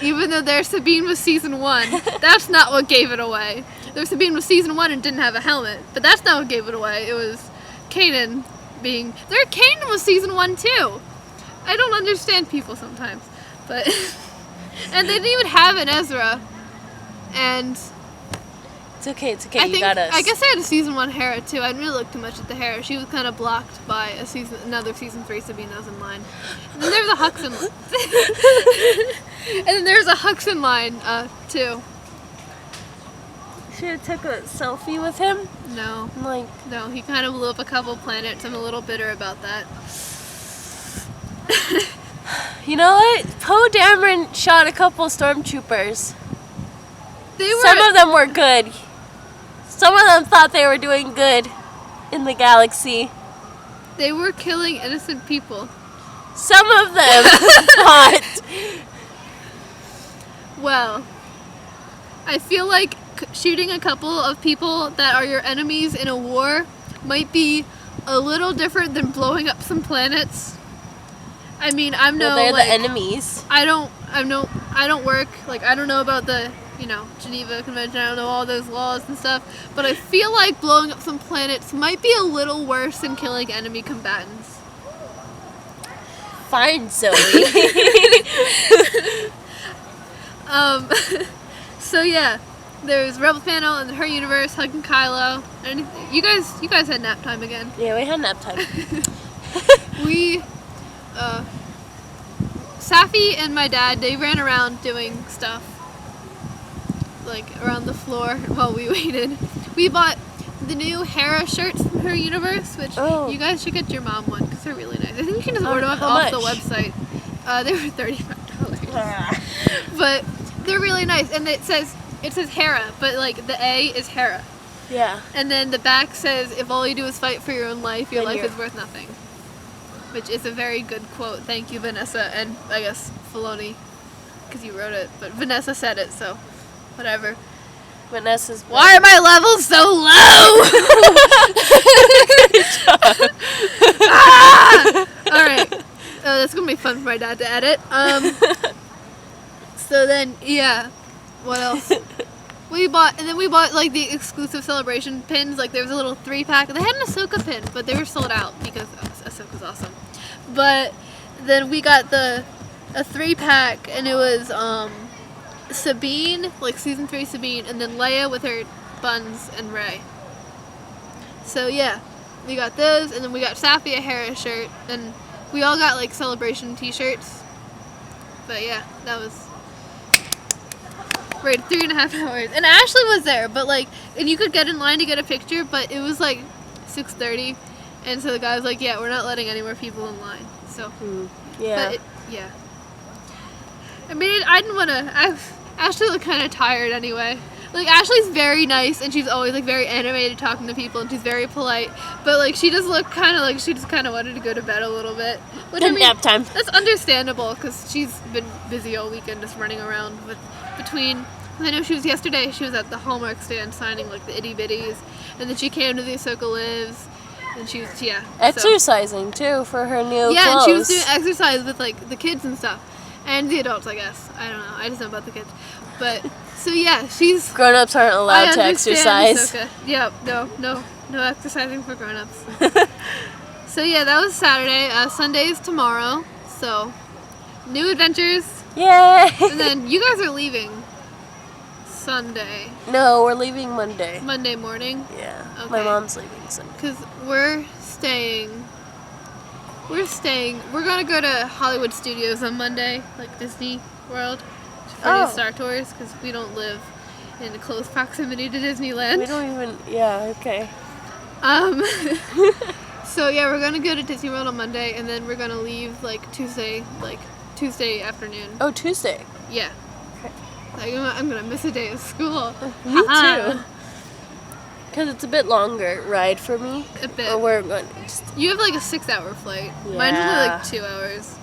Even though their Sabine was season 1, that's not what gave it away. Their Sabine was season 1 and didn't have a helmet, but that's not what gave it away. It was Kanan being... Their Kanan was season 1 too. I don't understand people sometimes, but... And they didn't even have an Ezra, and... It's okay, you got us. I guess I had a season 1 Hera too. I didn't really look too much at the Hera. She was kind of blocked by another season 3 Sabine that was in line. And then there's a Hux in line. And then there's a Hux in line too. Should have took a selfie with him. No. No, he kind of blew up a couple planets. I'm a little bitter about that. You know what? Poe Dameron shot a couple stormtroopers. Some of them were good. Some of them thought they were doing good in the galaxy. They were killing innocent people. Some of them thought. Well, I feel like shooting a couple of people that are your enemies in a war might be a little different than blowing up some planets. I mean, they're the enemies. I don't work, I don't know about the, Geneva Convention, I don't know all those laws and stuff, but I feel like blowing up some planets might be a little worse than killing enemy combatants. Fine, Zoe. So yeah, there's Rebel Panel and Her Universe, hugging Kylo, and you guys had nap time again. Yeah, we had nap time. Safi and my dad, they ran around doing stuff, around the floor while we waited. We bought the new Hera shirts from Her Universe, which you guys should get your mom one, because they're really nice. I think you can just order them off the website. They were $35. But they're really nice, and it says Hera, but the A is Hera. Yeah. And then the back says, if all you do is fight for your own life, your life is worth nothing. Which is a very good quote. Thank you, Vanessa, and I guess Filoni, because you wrote it. But Vanessa said it, so whatever. Vanessa's... Why are my levels so low? Alright. That's going to be fun for my dad to edit. So then, yeah. What else? We bought the exclusive Celebration pins. There was a little 3-pack. They had an Ahsoka pin, but they were sold out because Ahsoka's awesome. But then we got a 3-pack, and it was Sabine, season 3 Sabine, and then Leia with her buns and Rey. So yeah, we got those, and then we got Safi a Hera shirt, and we all got Celebration t-shirts. But yeah, that was... Right, 3.5 hours. And Ashley was there, but and you could get in line to get a picture, but it was 6:30, and so the guy was like, yeah, we're not letting any more people in line. So, yeah. But I mean, I didn't want to, Ashley looked kind of tired anyway. Like, Ashley's very nice, and she's always, like, very animated talking to people, and she's very polite. But, like, she does look kind of like she just kind of wanted to go to bed a little bit. Which, I mean, nap time. that's understandable, because she's been busy all weekend just running around between... I know she was at the Hallmark stand signing, like, the itty-bitties. And then she came to the Ahsoka Lives, and she was, yeah. Exercising, too, for her new yeah, clothes. and she was doing exercise with, like, the kids and stuff. And the adults, I guess. I don't know. I just know about the kids. But, so yeah, she's... Grown-ups aren't allowed to exercise. Ahsoka. Yep, no exercising for grown-ups. So yeah, that was Saturday. Sunday is tomorrow. So, new adventures. Yay! And then you guys are leaving Sunday. No, we're leaving Monday. Monday morning. Yeah. Okay. My mom's leaving Sunday. Because we're gonna go to Hollywood Studios on Monday, like Disney World, for these Star Tours, because we don't live in close proximity to Disneyland. We don't even, yeah, okay. So yeah, we're gonna go to Disney World on Monday, and then we're gonna leave Tuesday afternoon. Oh, Tuesday. Yeah. Okay. Like, I'm gonna miss a day of school. Me too. Because it's a bit longer ride for me. A bit. Or we're going just... You have like a 6-hour flight. Yeah. Mine's only like 2 hours.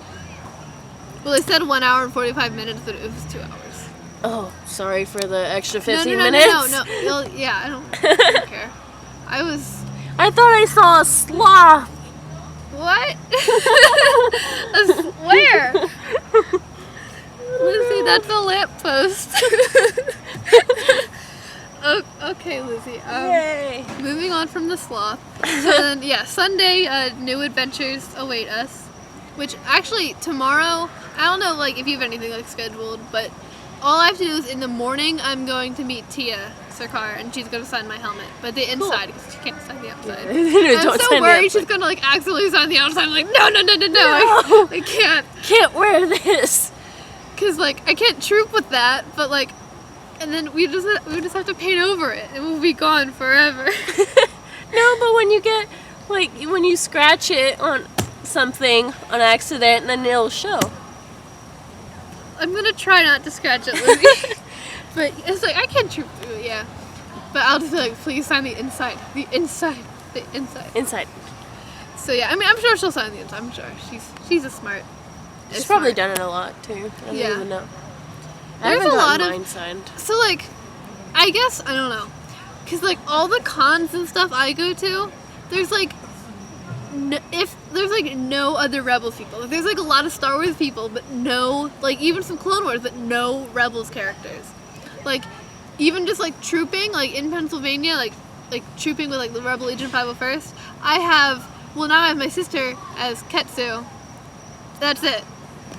Well, they said 1 hour and 45 minutes, but it was 2 hours. Oh, sorry for the extra 15 no, minutes. No. Yeah, I don't care. I thought I saw a sloth. What? Where? Lizzie, that's a lamppost. Okay, Lizzie. Yay. Moving on from the sloth. So then, yeah, Sunday, new adventures await us. Which, actually, tomorrow, I don't know, like, if you have anything, like, scheduled, but all I have to do is in the morning, I'm going to meet Tia Sarkar, and she's going to sign my helmet. But the inside, because she can't sign the outside. I'm so worried she's going to, like, accidentally sign the outside. I'm like, no. I can't. Can't wear this. Because, like, I can't troop with that, but, like, and then we just have to paint over it. It will be gone forever. No, but when you get, like, when you scratch it on something on accident, then it'll show. I'm going to try not to scratch it, Lizzie. But it's like, I can't troop through it, yeah. But I'll just be like, please sign the inside. The inside. Inside. So, yeah, I mean, I'm sure she'll sign the inside. I'm sure. She's a smart. She's probably done it a lot, too. I don't even know. There's a lot of mine signed. So, like, I guess, I don't know. Because, like, all the cons and stuff I go to, there's, like, no other Rebels people. Like, there's, like, a lot of Star Wars people, but no, like, even some Clone Wars, but no Rebels characters. Like, even just, like, trooping, like, in Pennsylvania, like trooping with, like, the Rebel Legion 501st, now I have my sister as Ketsu. That's it.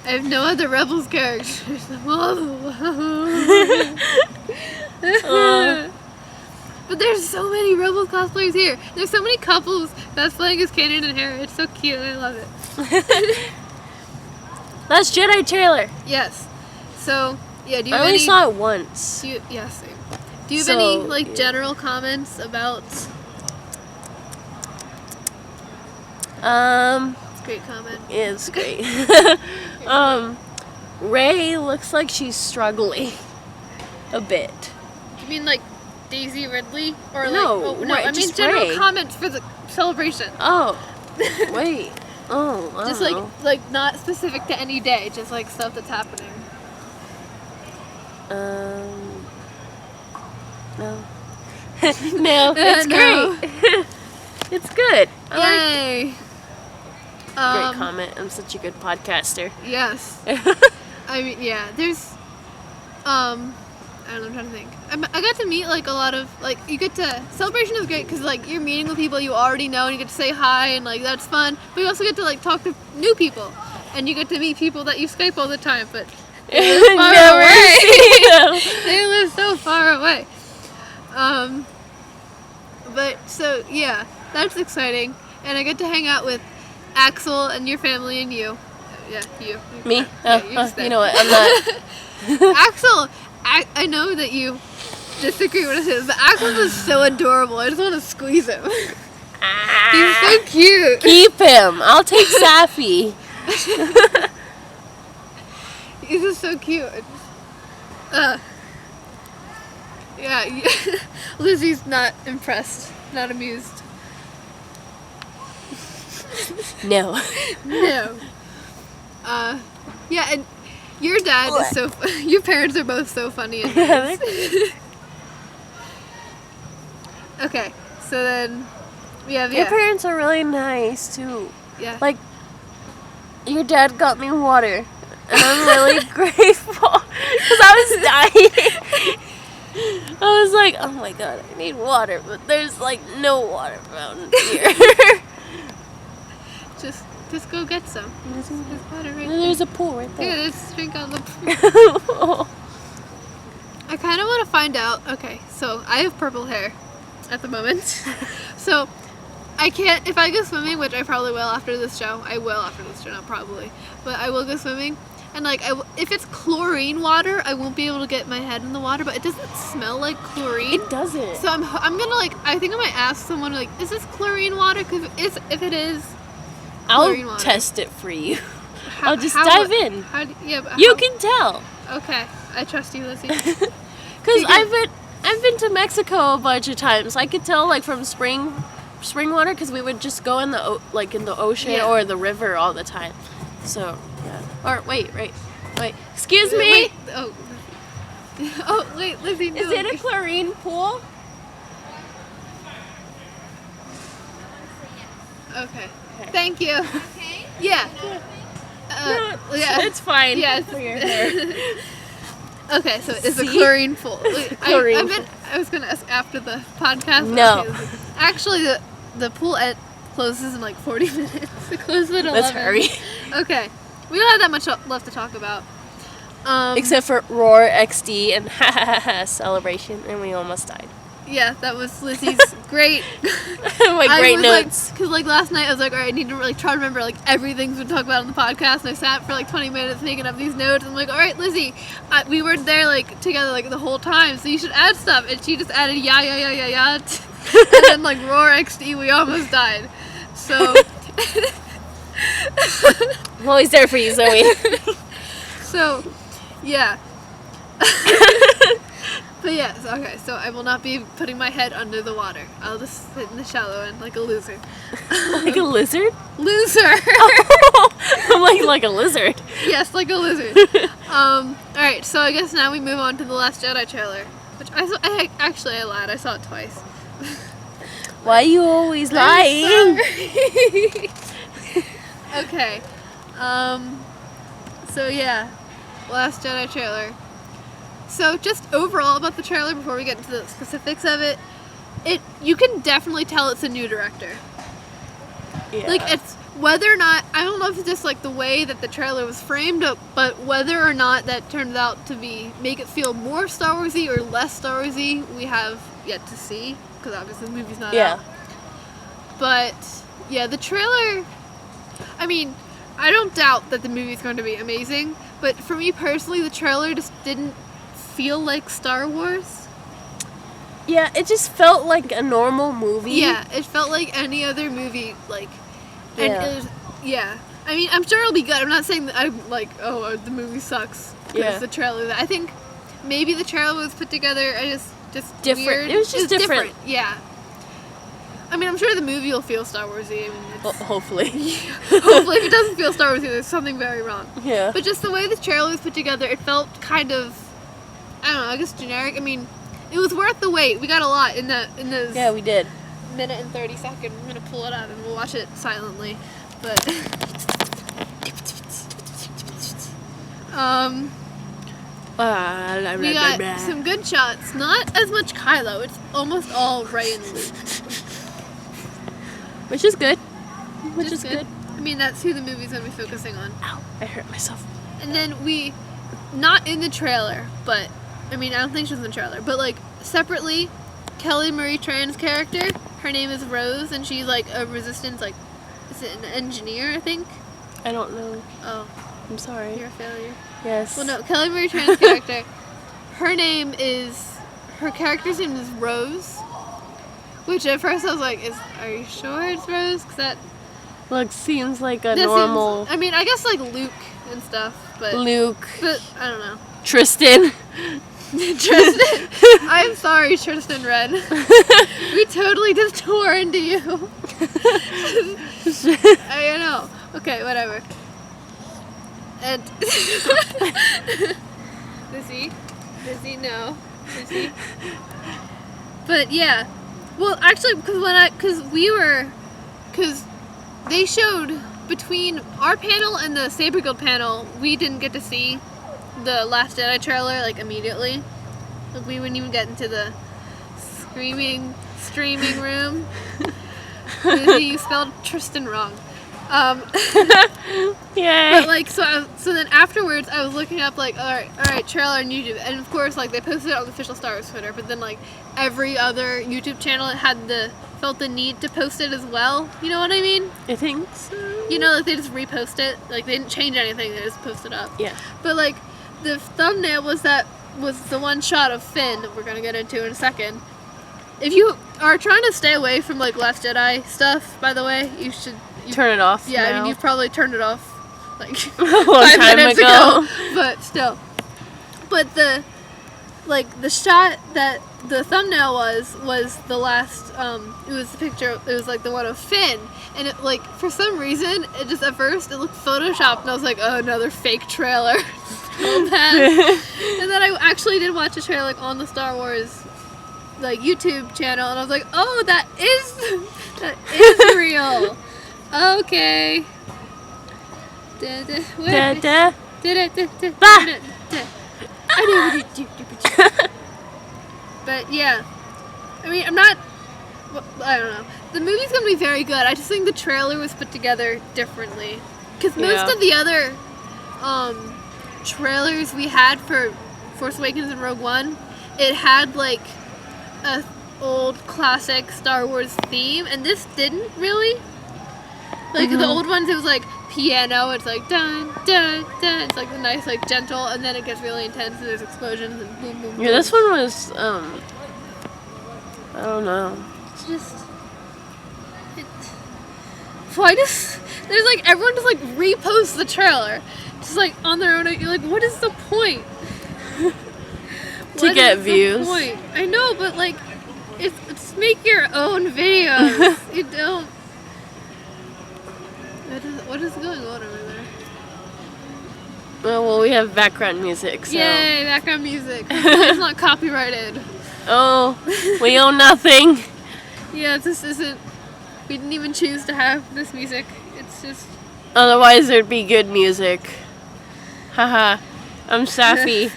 I have no other Rebels characters. But there's so many Rebels cosplayers here. There's so many couples cosplaying as Kanan and Hera. It's so cute. I love it. That's Jedi trailer. Yes. So, yeah, do you I have only any... saw it once. Same. Do you have any, like, general comments about... Great comment. Yeah, it's great. Rey looks like she's struggling a bit. You mean, like, Daisy Ridley? Or, No, like... I mean just general Rey. comments for the celebration. Oh, wait. Oh, I Just, don't know. like, not specific to any day. Just, like, stuff that's happening. No. No, it's No. great. It's good. I like Yay! Great comment. I'm such a good podcaster. Yes. I mean, yeah, there's, I don't know, I'm trying to think. I got to meet, like, a lot of, like, Celebration is great because, like, you're meeting with people you already know and you get to say hi and, like, that's fun. But you also get to, like, talk to new people. And you get to meet people that you Skype all the time, but they live far away. They live so far away. But, so, yeah, that's exciting. And I get to hang out with Axel and your family and you. Yeah, you. Me? Yeah, you just You know what? I'm not. Axel, I know that you disagree with him, but Axel is so adorable. I just want to squeeze him. He's so cute. Keep him. I'll take Safi. He's just so cute. Yeah. Lizzie's not impressed. Not amused. No. No. Yeah, and your dad is so. Your parents are both so funny and nice. Okay, so then we have Your parents are really nice too. Yeah. Like, your dad got me water, and I'm really grateful because I was dying. I was like, oh my god, I need water, but there's like no water fountain here. Just go get some. There's water right there. There's a pool right Yeah, there. let's drink out of the pool. I kind of want to find out. Okay, so I have purple hair at the moment. So I can't, if I go swimming, which I probably will after this show. I will after this show, not probably. But I will go swimming. And like, if it's chlorine water, I won't be able to get my head in the water, but it doesn't smell like chlorine. It doesn't. So I'm gonna like, I think I might ask someone like, is this chlorine water? Because if it is, chlorine I'll water. test it for you. How- I'll just how- dive in. How, yeah, but You how- can tell. Okay, I trust you, Lizzie. Because I've been to Mexico a bunch of times. I could tell like from spring water because we would just go in the in the ocean Yeah. or the river all the time. So yeah. Or wait. Excuse me. Wait, oh. Oh wait, Lizzie. No. Is it a chlorine pool? Okay. Thank you. Okay. Yeah. No, yeah. it's fine. Yes. For your hair. Okay, so it's a See? chlorine pool. Wait, Chlorine I was gonna ask after the podcast. No. Okay, actually, the pool closes in like 40 minutes. It closes at 11. Let's hurry. Okay. We don't have that much left to talk about. Except for Roar XD and celebration, and we almost died. Yeah, that was Lizzie's great. My great notes. Because like last night I was like, all right, I need to try to remember like everything we talk about on the podcast. And I sat for like 20 minutes making up these notes. And I'm like, all right, Lizzie, we were there like together like the whole time, so you should add stuff. And she just added yeah. And then like Roar XD, we almost died. So. I'm always there for you, Zoe. So, yeah. But yeah, okay, so I will not be putting my head under the water. I'll just sit in the shallow end like a loser. Like a lizard? Loser! I'm like a lizard. Yes, like a lizard. Alright, so I guess now we move on to The Last Jedi trailer. Which I lied, I saw it twice. Why are you always I'm lying? sorry. Okay. So yeah, Last Jedi trailer. So just overall about the trailer before we get into the specifics of it, you can definitely tell it's a new director. Yeah. Like it's whether or not, I don't know if it's just like the way that the trailer was framed up, but whether or not that turns out to make it feel more Star Warsy or less Star Warsy, we have yet to see, because obviously the movie's not out. But yeah, the trailer, I mean, I don't doubt that the movie's going to be amazing, but for me personally, the trailer just didn't feel like Star Wars. Yeah, it just felt like a normal movie. Yeah, it felt like any other movie, like, and Yeah. it was, yeah. I mean, I'm sure it'll be good. I'm not saying that I'm like, oh, the movie sucks because Yeah. the trailer. I think maybe the trailer was put together. Just Different. Weird. It was just different. Yeah. I mean, I'm sure the movie will feel Star Warsy. I mean, it's, Hopefully. hopefully, if it doesn't feel Star Warsy, there's something very wrong. Yeah. But just the way the trailer was put together, it felt kind of, I don't know, I guess generic. I mean, it was worth the wait. We got a lot in those Yeah, we did. minute and 30 seconds. I'm gonna pull it up and we'll watch it silently. But we got some good shots. Not as much Kylo. It's almost all Rey and Luke. Which is good. Which is good. I mean, that's who the movie's gonna be focusing on. Ow, I hurt myself. And then not in the trailer, but I mean, I don't think she's in the trailer, but like separately, Kelly Marie Tran's character, her name is Rose, and she's like a resistance, like, is it an engineer, I think? I don't know. Oh, I'm sorry. you're a failure. Yes. Well, no, Kelly Marie Tran's character, her character's name is Rose, which at first I was like, are you sure it's Rose? Because that Seems like a seems- normal I mean, I guess like Luke and stuff, but Luke, I don't know. Tristan. Tristan, I'm sorry, Tristan Red. We totally just tore into you. I know. Okay, whatever. And Lizzy, no, Lizzy. But yeah, well, actually, because they showed between our panel and the Saber Guild panel, we didn't get to see the Last Jedi trailer like immediately. Like, we wouldn't even get into the streaming room. Lizzy, you spelled Tristan wrong. Yay. But like, so then afterwards, I was looking up like, all right, trailer on YouTube, and of course, like they posted it on the official Star Wars Twitter. But then like every other YouTube channel felt the need to post it as well. You know what I mean? I think so. You know, like they just repost it. Like they didn't change anything; they just posted up. Yeah. But like the thumbnail was the one shot of Finn that we're gonna get into in a second. If you are trying to stay away from like Last Jedi stuff, by the way, you should turn it off. Yeah, now. I mean you've probably turned it off like a long 5 time minutes ago. but still. But the shot that the thumbnail was the last it was the picture, it was like the one of Finn, and it like for some reason it just at first it looked photoshopped and I was like, oh, another fake trailer. So bad. And then I actually did watch a trailer like on the Star Wars like YouTube channel, and I was like, oh, that is real. Okay. But yeah, I mean, I don't know. The movie's gonna be very good. I just think the trailer was put together differently, because most of the other trailers we had for Force Awakens and Rogue One, it had like a old classic Star Wars theme, and this didn't really. Like the old ones, it was like piano. It's like dun dun dun. It's like the nice, like gentle, and then it gets really intense, and there's explosions and boom boom. Yeah, this one was I don't know. It's just. Why there's like everyone just like reposts the trailer, just like on their own. You're like, what is the point? To get views. Point? I know, but like, it's make your own videos. You don't. What is going on over there? Oh, well, we have background music, so. Yay, background music. It's not copyrighted. Oh, we own nothing. Yeah, this isn't. We didn't even choose to have this music. It's just. Otherwise, there'd be good music. Haha, I'm sappy.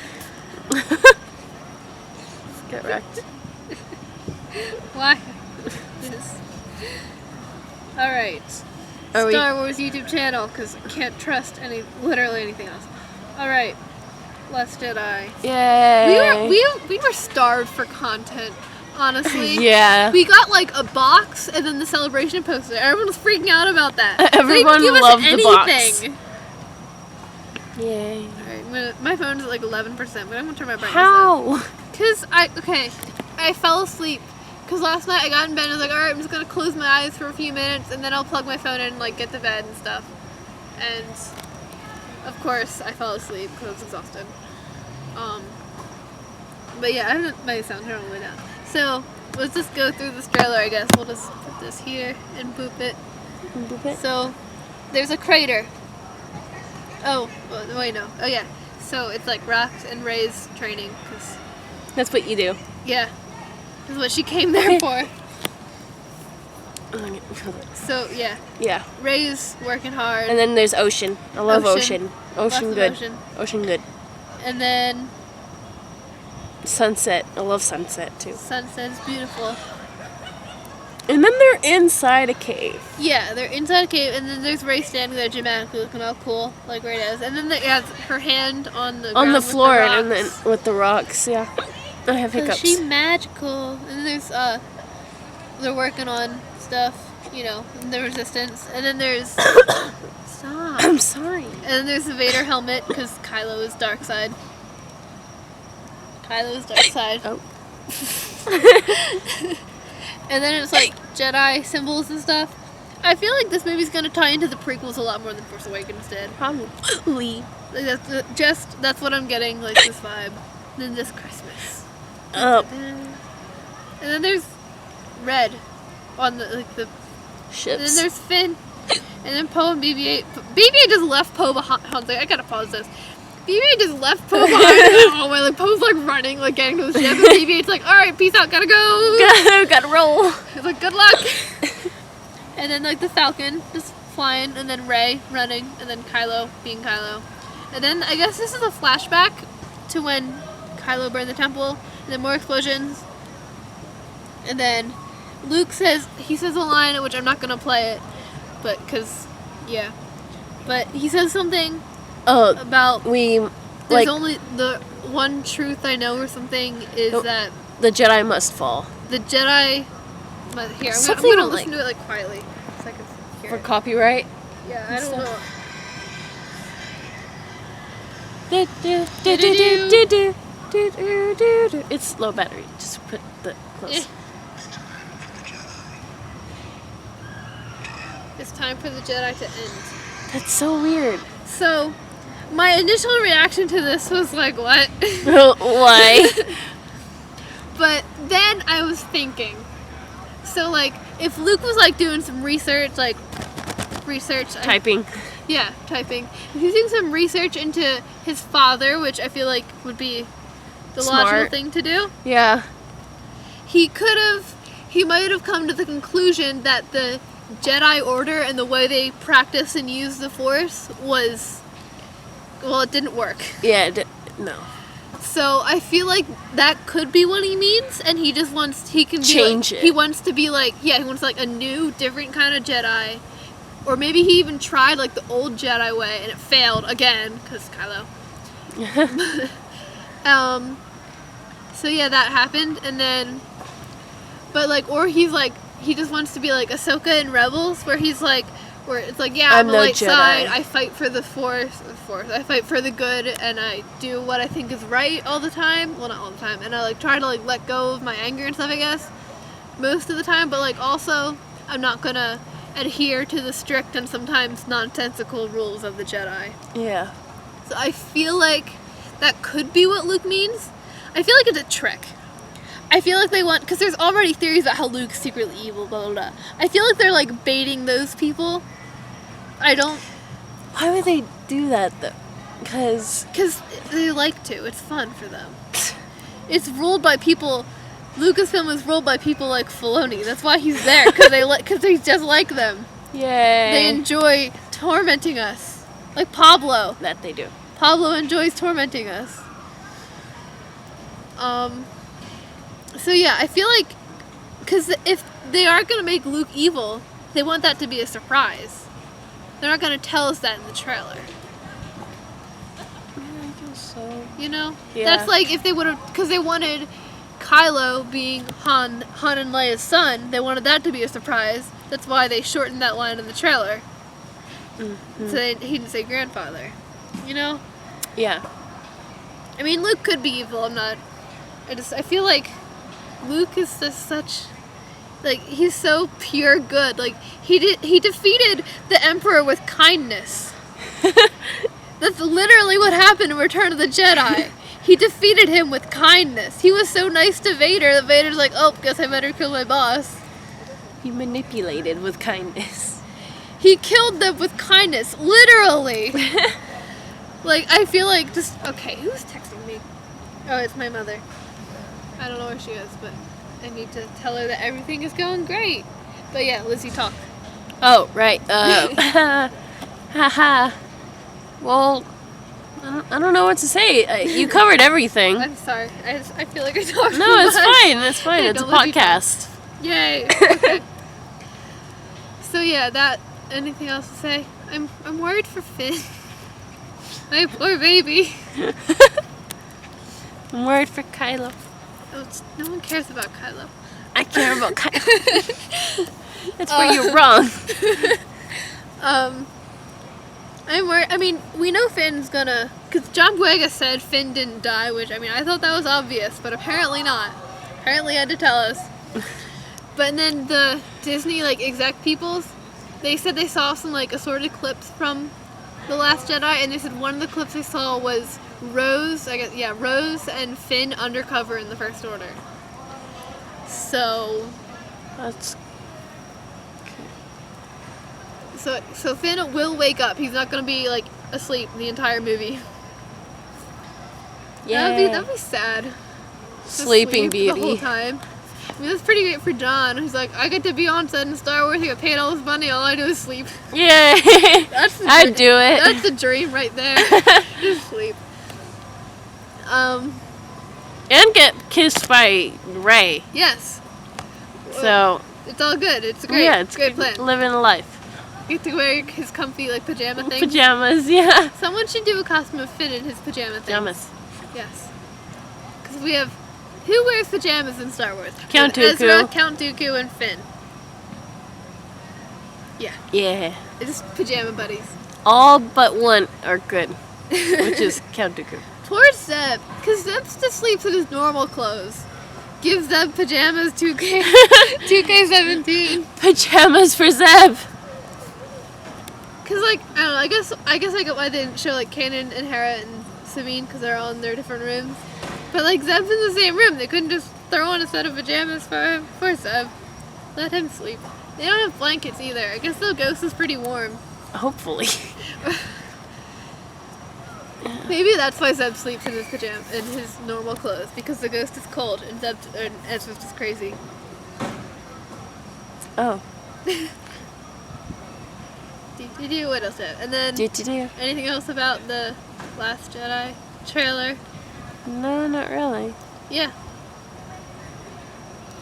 Get wrecked. Why? Yes. Alright. Star Wars YouTube channel, because I can't trust literally anything else. Alright. Last Jedi. Yay. We were starved for content, honestly. Yeah. We got like a box and then the celebration poster. Everyone was freaking out about that. Everyone they didn't give loved us the box. anything. Yay. Alright, my phone's at like 11%, but I'm gonna turn my brightness How? up. Because I fell asleep. Because last night I got in bed and I was like, alright, I'm just gonna close my eyes for a few minutes and then I'll plug my phone in and like get to bed and stuff. And of course I fell asleep because I was exhausted. But yeah, I have my sound turned all the way down. So let's just go through this trailer, I guess. We'll just put this here and boop it. So there's a crater. Oh, wait, no. Oh yeah. So it's like Rox and Rey's training. Cause, That's what you do. yeah. That's what she came there for. Oh, So yeah. yeah. Rey's working hard. And then there's Ocean. I love Ocean. Lots of Good. ocean. Ocean good. And then Sunset. I love Sunset too. sunset's beautiful. And then they're inside a cave. Yeah, they're inside a cave, and then there's Rey standing there dramatically looking all cool, like Rey does. And then it has her hand on the ground with floor the and then rocks. with the rocks, yeah. I have So hiccups. she's magical. And then there's they're working on stuff, you know, the resistance. And then there's stop. I'm sorry. And then there's the Vader helmet because Kylo is dark side. Kylo's dark side. Oh. And then it's like Jedi symbols and stuff. I feel like this movie's gonna tie into the prequels a lot more than Force Awakens did. Probably. Like that's what I'm getting, like this vibe. then this Christmas. Oh, And then there's Red on the and then ships. there's Finn, and then Poe and BB-8. BB-8 just left Poe behind. I gotta pause this. BB-8 just left Poe behind in the hallway. Like Poe's like running, like getting to the ship, and BB-8's like, "All right, peace out, gotta go." Gotta roll. He's like, "Good luck." And then like the Falcon just flying, and then Rey running, and then Kylo being Kylo, and then I guess this is a flashback to when Kylo burned the temple, and then more explosions, and then Luke says a line which I'm not gonna play it, but but he says something about There's there's only the one truth I know or something is Oh. that the Jedi must fall. the Jedi. Here, I'm Something gonna like- listen to it like quietly, so I can hear For it. copyright. Yeah, I don't know. It's low battery. Just put the close. Eh. It's time for the Jedi to end. That's so weird. So, my initial reaction to this was like, what? Why? But then I was thinking, so like, if Luke was like doing some research, Typing. Yeah, typing. If he's doing some research into his father, which I feel like would be the logical Smart. thing to do, Yeah. he might have come to the conclusion that the Jedi Order and the way they practice and use the Force it didn't work. Yeah. No. So I feel like that could be what he means, and he just wants he wants to be like he wants like a new, different kind of Jedi, or maybe he even tried like the old Jedi way and it failed again because Kylo. So yeah, that happened, and then, but like, or he's like he just wants to be like Ahsoka in Rebels, where he's like, where it's like, yeah, I'm I'm the no light Jedi. side. I fight for the Force. I fight for the good, and I do what I think is right all the time. Well, not all the time, and I like try to like let go of my anger and stuff. I guess most of the time, but like also, I'm not gonna adhere to the strict and sometimes nonsensical rules of the Jedi. Yeah. So I feel like that could be what Luke means. I feel like it's a trick. I feel like they want, because there's already theories about how Luke's secretly evil, blah, blah, blah. I feel like they're like baiting those people. Why would they do that though? Because they like to. It's fun for them. It's ruled by people. Lucasfilm is ruled by people like Filoni. That's why he's there, because they just like them. yay. They enjoy tormenting us. Like Pablo. that they do. Pablo enjoys tormenting us. So yeah, I feel like, because if they are going to make Luke evil, they want that to be a surprise. They're not going to tell us that in the trailer. I guess so. You know? Yeah. That's like if they would have, because they wanted Kylo being Han and Leia's son, they wanted that to be a surprise. That's why they shortened that line in the trailer. Mm-hmm. So he didn't say grandfather. You know? Yeah. I mean, Luke could be evil. I feel like Luke is just such, like, he's so pure good. Like, he defeated the Emperor with kindness. That's literally what happened in Return of the Jedi. He defeated him with kindness. He was so nice to Vader that Vader's like, oh, guess I better kill my boss. He manipulated with kindness. He killed them with kindness, literally. Like, I feel like okay, who's texting me? Oh, it's my mother. I don't know where she is, but I need to tell her that everything is going great. But yeah, Lizzie, talk. Oh, right. Haha. Well, I don't know what to say. You covered everything. I'm sorry. I feel like I talked too No, it's much. fine. It's fine. Hey, It's a don't let me talk. podcast. Yay. Okay. So yeah, anything else to say? I'm worried for Finn. My poor baby. I'm worried for Kylo. No one cares about Kylo. I care about Kylo. That's where you're wrong. I'm worried. I mean, we know Finn's gonna, because John Boyega said Finn didn't die, which, I mean, I thought that was obvious, but apparently not. Apparently he had to tell us. But then the Disney, like, exec peoples, they said they saw some, like, assorted clips from The Last Jedi, and they said one of the clips they saw was Rose, I guess, yeah, Rose and Finn undercover in the First Order. So That's Finn will wake up. He's not gonna be like asleep the entire movie. yeah. That'd be sad. To Sleeping sleep the whole Beauty. time. I mean, that's pretty great for John. He's like, I get to be on set in Star Wars. I get paid all this money. All I do is sleep. Yeah. That's the I'd do it. That's the dream right there. Just sleep. And get kissed by Ray. Yes. So It's all good. It's great. yeah, it's great plan. living life. You get to wear his comfy like pajama thing. Pajamas, yeah. Someone should do a costume of Finn in his pajama thing. Pajamas. Yes. Because we have who wears pajamas in Star Wars? Count There's Dooku. Ezra, Count Dooku, and Finn. Yeah, Yeah. it's just pajama buddies. All but one are good, which is Count Dooku. Poor Zeb, because Zeb just sleeps in his normal clothes. Give Zeb pajamas 2K 2K17. Pajamas for Zeb. Cause like I don't know, I guess I get why they didn't show like Kanan and Hera and Sabine because they're all in their different rooms. But like Zeb's in the same room. They couldn't just throw on a set of pajamas for Zeb. Let him sleep. They don't have blankets either. I guess the Ghost is pretty warm. Hopefully. Maybe that's why Zeb sleeps in his normal clothes because the Ghost is cold and Ezra's just crazy. Oh. Do what else? And then Do. anything else about the Last Jedi trailer? No, not really. Yeah.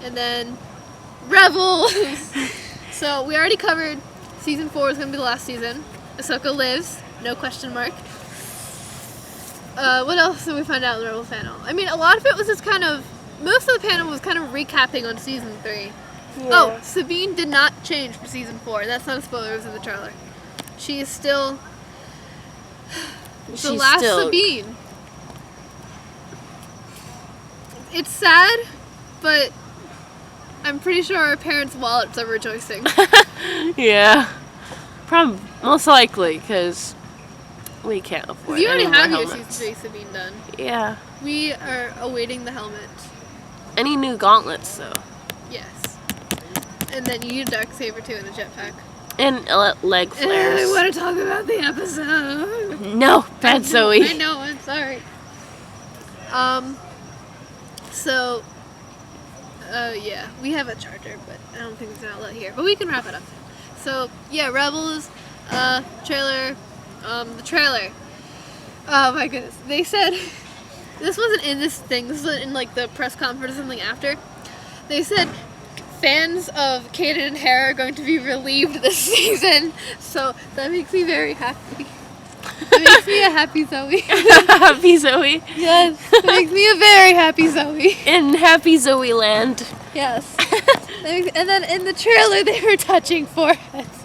And then Rebels. So we already covered season 4 is gonna be the last season. Ahsoka lives, no question mark. What else did we find out in the Rebels panel? I mean, a lot of it was just most of the panel was kind of recapping on season 3. Yeah. Oh, Sabine did not change for season 4. That's not a spoiler, it was in the trailer. She is still the She's last still- Sabine. It's sad, but I'm pretty sure our parents' wallets are rejoicing. Yeah. Most likely, because we can't afford You already any more have your helmets. season 3 Sabine done. Yeah. We are awaiting the helmet. Any new gauntlets, though. Yes. And then you need a Darksaber too in a jetpack. And leg I flares. want to talk about the episode. No, bad Zoe. I know, I'm sorry. So, yeah, we have a charger, but I don't think it's an outlet here. But we can wrap it up. So, yeah, Rebels, trailer, the trailer. Oh my goodness. They said, this wasn't in this thing, this was in like the press conference or something after. They said fans of Kanan and Hera are going to be relieved this season. So, that makes me very happy. It makes me a happy Zoe. Happy Zoe. Yes, it makes me a very happy Zoe. In Happy Zoe land. Yes. And then in the trailer, they were touching foreheads.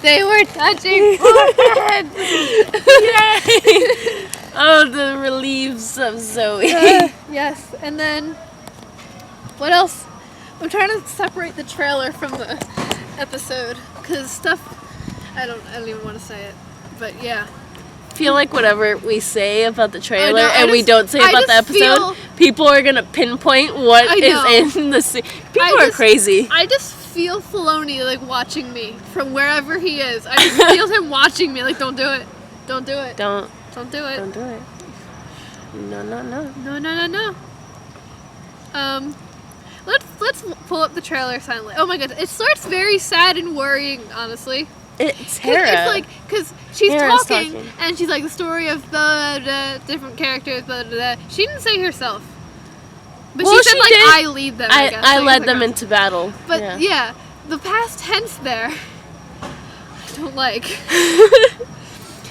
They were touching foreheads. Yay! Oh, the reliefs of Zoe. Yes, and then what else? I'm trying to separate the trailer from the episode because stuff. I don't even want to say it, but yeah. Feel like whatever we say about the trailer we just- don't say I about the just episode, feel- people are gonna pinpoint what I know. is in the scene. People are crazy. I just feel Filoni like watching me from wherever he is. I just feel him watching me. Like, don't do it. Don't do it. Don't do it. do it. No. No. Let's pull up the trailer silently. Oh my god, it starts very sad and worrying, honestly. It's 'Cause Hera. It's like, because she's Hera's talking, and she's like, the story of the different characters, blah, blah, blah. She didn't say herself. But Well, she said, she like, did. I lead them, I guess. I Like, led it's them like, into battle. But yeah, the past tense there, I don't like.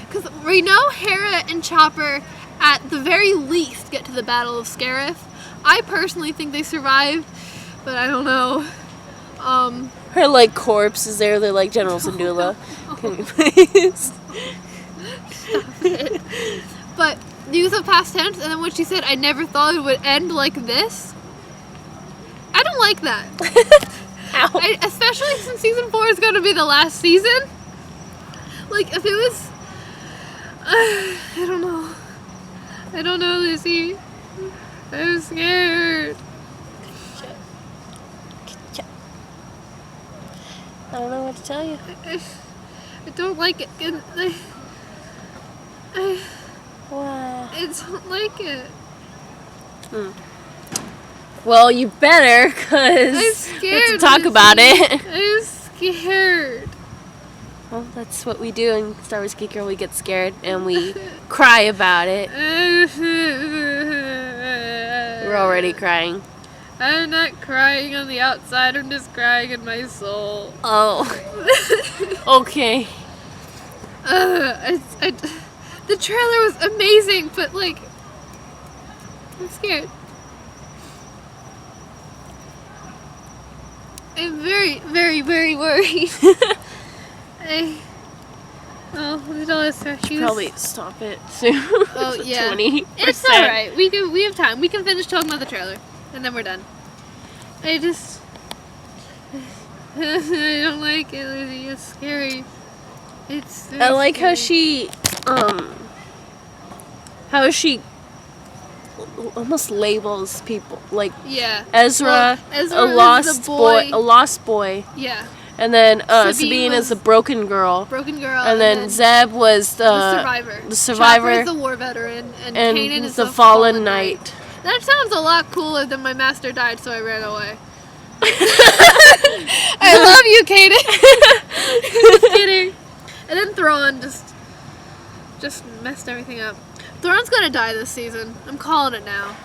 Because we know Hera and Chopper, at the very least, get to the Battle of Scarif. I personally think they survived, but I don't know. Her like corpse is there. They're like General Syndulla. Can you please? But use of past tense, and then when she said, I never thought it would end like this. I don't like that. Ow. Especially since season 4 is going to be the last season. Like, if it was... I don't know. I don't know, Lizzy. I'm scared. I don't know what to tell you. I don't like it. Wow. I don't like it. Well, you better, I'm because we have scared. to talk about it. I'm scared. Well, that's what we do in Star Wars Geek Girl. We get scared and we cry about it. We're already crying. I'm not crying on the outside. I'm just crying in my soul. Oh. Okay. The trailer was amazing, but like, I'm scared. I'm very, very, very worried. We don't have to shoes. Probably stop it soon. Oh yeah. 20%. It's alright. We have time. We can finish talking about the trailer, and then we're done. I don't like it, Lizzy. It's scary. It's. I like how scary. she almost labels people like Yeah. Ezra, Well, Ezra a is lost the boy. a lost boy, Yeah. and then Sabine Sabine was is a broken girl, Broken girl. and then Zeb was the survivor. the survivor, Chopper is the war veteran, and and Kanan is the fallen knight. That sounds a lot cooler than my master died, so I ran away. I love you, Kanan. Just kidding. And then Thrawn just messed everything up. Thrawn's gonna die this season. I'm calling it now.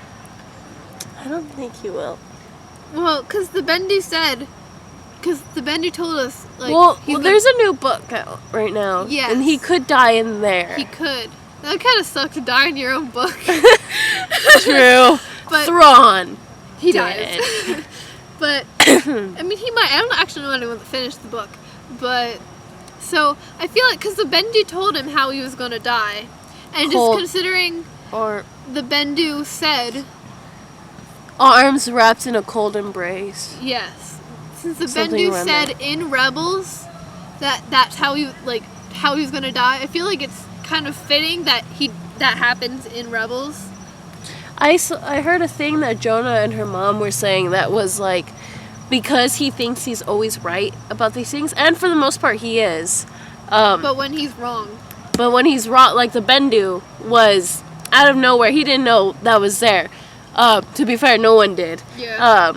I don't think he will. Well, because the Bendu told us, like, Well, he's gonna- there's a new book out right now, Yes. and he could die in there. he could. That kind of sucks to die in your own book. True. But Thrawn. he dead. dies. But, I mean, he might. I don't actually know anyone that finished the book. But, so, I feel like, because the Bendu told him how he was going to die. And Cold. just considering Or the Bendu said, arms wrapped in a cold embrace. yes. Since the Something Bendu around said in Rebels that's how he was going to die, I feel like it's kind of fitting that that happens in Rebels. I heard a thing that Jonah and her mom were saying that was like, because he thinks he's always right about these things, and for the most part he is. But when he's wrong. But when he's wrong, like the Bendu was out of nowhere. He didn't know that was there. To be fair, no one did. Yeah.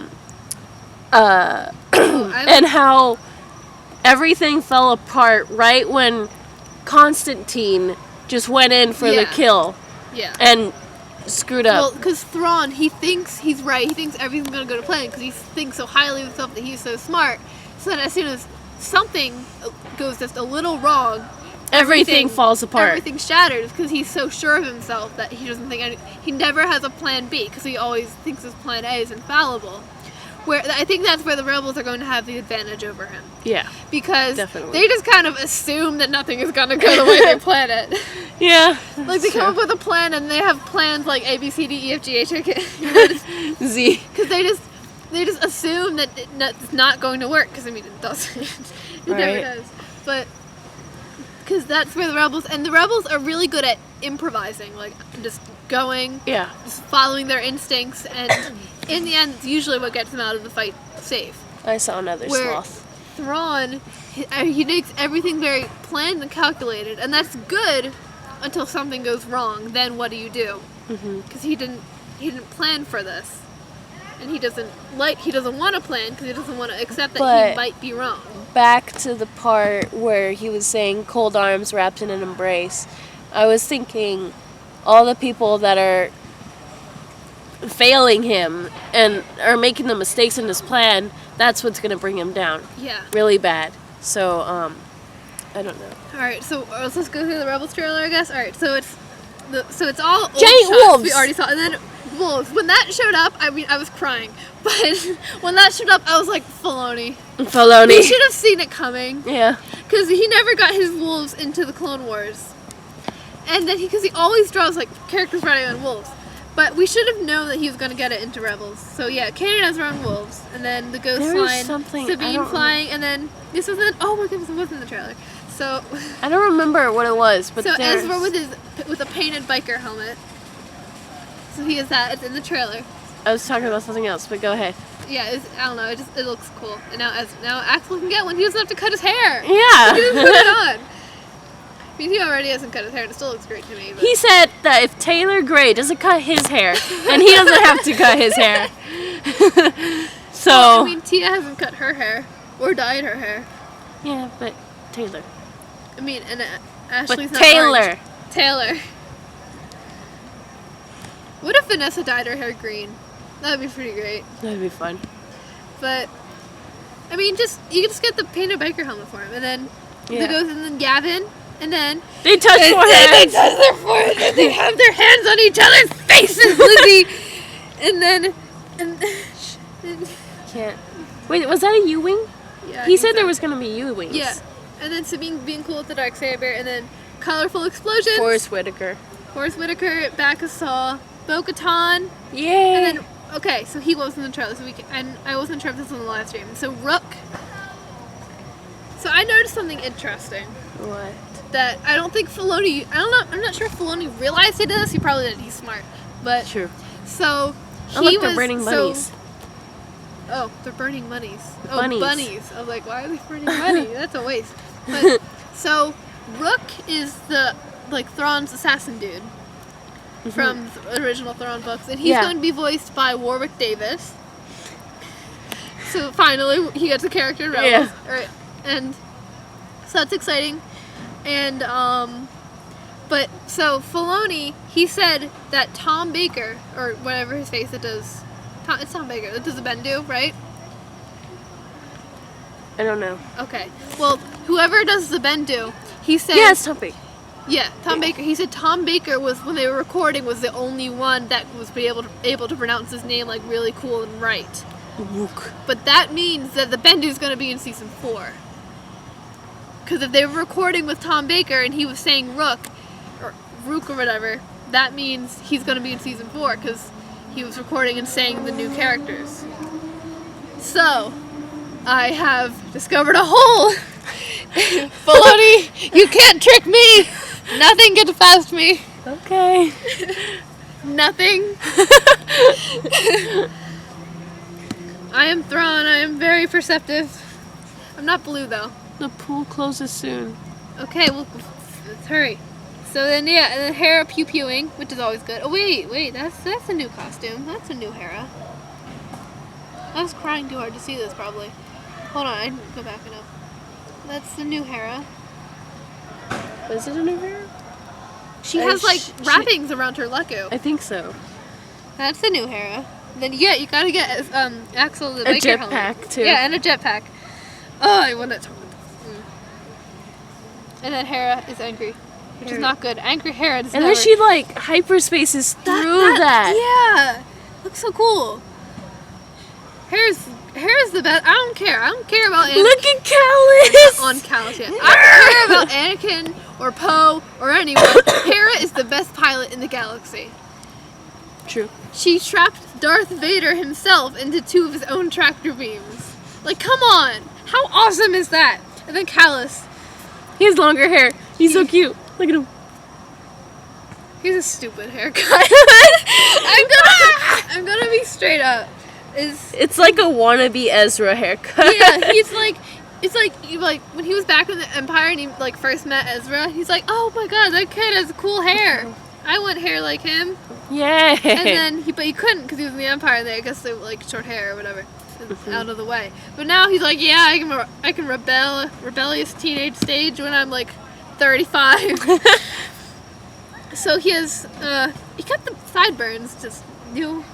And how everything fell apart right when Constantine just went in for the Yeah. kill Yeah. and screwed up. Well, because Thrawn, he thinks he's right. He thinks everything's going to go to plan because he thinks so highly of himself that he's so smart. So then as soon as something goes just a little wrong, everything falls apart. Everything shatters because he's so sure of himself that he doesn't think he never has a plan B because he always thinks his plan A is infallible. Where I think that's where the rebels are going to have the advantage over him. Yeah. Because Definitely. they just kind of assume that nothing is going to go the way they plan it. Yeah. Like they come up with a plan and they have plans like A, B, C, D, E, F, G, H, I, K. You know, Z. because they just assume that it's not going to work. Because I mean, it doesn't. It never Right. does. But because that's where the rebels are really good at improvising, like just going, Yeah. just following their instincts, and in the end, it's usually what gets them out of the fight safe. I saw another Where sloth. Thrawn, he makes everything very planned and calculated, and that's good until something goes wrong. Then what do you do? Because he didn't plan for this, and he doesn't want to plan because he doesn't want to accept that But- he might be wrong. Back to the part where he was saying cold arms wrapped in an embrace. I was thinking all the people that are failing him and are making the mistakes in his plan, that's what's going to bring him down Yeah. really bad. So, I don't know. All right. So let's just go through the Rebels trailer, I guess. All right. So it's all old Giant shots wolves! we already saw, and then wolves. When that showed up, I mean, I was crying. But when that showed up, I was like, Filoni. We Filoni. should have seen it coming. Yeah. Because he never got his wolves into the Clone Wars. And then because he always draws like characters riding on wolves. But we should have known that he was going to get it into Rebels. So yeah, Kanan has her own wolves. And then the ghost There was flying, something- I Sabine don't flying, and then this was in, oh my goodness, it wasn't in the trailer. So I don't remember what it was, but so there's... Ezra with a painted biker helmet. So he is that. It's in the trailer. I was talking about something else, but go ahead. Yeah, I don't know. It looks cool. And now Axel can get one. He doesn't have to cut his hair. Yeah. He just put it on. I mean, he already hasn't cut his hair. It still looks great to me. But. He said that if Taylor Gray doesn't cut his hair, then he doesn't have to cut his hair. So. Well, I mean, Tia hasn't cut her hair or dyed her hair. Yeah, but Taylor. I mean, and Ashley's But not Taylor. orange. Taylor. What if Vanessa dyed her hair green? That'd be pretty great. That'd be fun. But I mean, you can just get the painted biker helmet for him, and then Yeah. and then Gavin, and then They touch they foreheads. touch their foreheads, and they have their hands on each other's faces, Lizzy. and then Can't. Wait, was that a U-wing? yeah, I He think said so. there was gonna be U-wings. Yeah, and then Sabine being cool with the dark saber, and then colorful explosions. Forrest Whitaker. Forrest Whitaker, Bacchus-Saw, Bo-Katan, Yay. and then okay, so he was in the trailer, so and I wasn't sure if this was in the live stream. So Rook. So I noticed something interesting What? that I don't think Filoni. I'm not sure if Filoni realized he did this. He probably did. He's smart, but True. so he Oh, look, was they're burning bunnies. Oh, they're burning bunnies. Oh, Bunnies. bunnies. I was like, why are they burning money? That's a waste. But, so, Rook is the, Thrawn's assassin dude from the original Thrawn books. And he's going to be voiced by Warwick Davis. So, finally, he gets a character in Rebels. Yeah. Alright. And, so that's exciting. And, but, so, Filoni, he said that Tom Baker, or whatever his face it does, it's Tom Baker. That does the Bendu, right? I don't know. Okay. Well, whoever does the Bendu, he said. Yeah, it's Tumpy. Yeah, Tom Baker. He said Tom Baker was, when they were recording, was the only one that was able to pronounce his name like really cool and right. Rook. But that means that the Bendu is going to be in season 4. Because if they were recording with Tom Baker and he was saying Rook or whatever, that means he's going to be in season 4 because he was recording and saying the new characters. So, I have discovered a hole. Filoni, you can't trick me. Nothing gets past me. Okay. Nothing. I am Thrawn. I am very perceptive. I'm not blue though. The pool closes soon. Okay, well, let's hurry. So then, yeah, and then Hera pew-pewing, which is always good. Oh, wait, that's a new costume. That's a new Hera. I was crying too hard to see this, probably. Hold on, I didn't go back enough. That's the new Hera. Was it a new hair? She has, wrappings around her Leku. I think so. That's the new Hera. Then, yeah, you gotta get Axel the A biker helmet. jetpack, too. Yeah, and a jetpack. Oh, I want it. And then Hera is angry. Which is not good. Angry Hera does And never... then she hyperspaces through that. Yeah! Looks so cool. Hera's the best. I don't care. I don't care about Anakin. Look at Callus! On Callus, yeah. I don't care about Anakin or Poe or anyone. Hera is the best pilot in the galaxy. True. She trapped Darth Vader himself into 2 of his own tractor beams. Like, come on! How awesome is that? And then Callus. He has longer hair. He's so cute. Look at him. He's a stupid haircut. I'm gonna be straight up. It's like a wannabe Ezra haircut. Yeah, it's like when he was back in the Empire and he first met Ezra, he's like, oh my god, that kid has cool hair. I want hair like him. Yay. And then but he couldn't because he was in the Empire. And I guess they short hair or whatever, out of the way. But now he's like, yeah, I can rebellious teenage stage when I'm 35. So he has he kept the sideburns, just new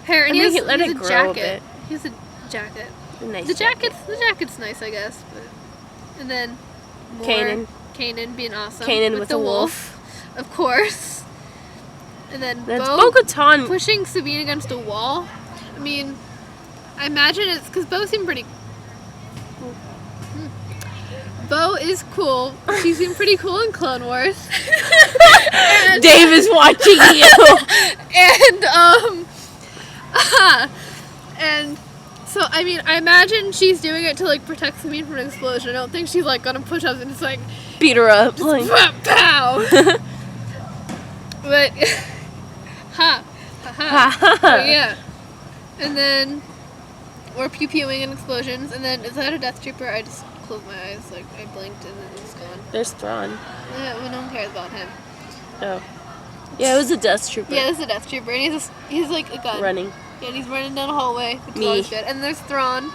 hair, and he has let it a grow jacket. a bit. He has a jacket. Nice The jacket's nice, I guess. But, and then more Kanan being awesome. Kanan with the a wolf, of course. And then That's Bo Bo-Katan. pushing Sabine against a wall. I mean, I imagine it's because Bo seemed pretty. Bo is cool. She seemed pretty cool in Clone Wars. And, Dave is watching you. and so I mean, I imagine she's doing it to protect Sabine from an explosion. I don't think she's gonna push up and just Beat her up. pow. But Ha! Ha ha! So yeah. And then we're pew-pewing and explosions, and then is that a Death Trooper? I just closed my eyes, like I blinked and then it was gone. There's Thrawn. Yeah, well, no one cares about him. Oh. Yeah, it was a Death Trooper. Yeah, this is a Death Trooper, and he's like a gun. Running. Yeah, and he's running down a hallway, which is Me. always good. And there's Thrawn.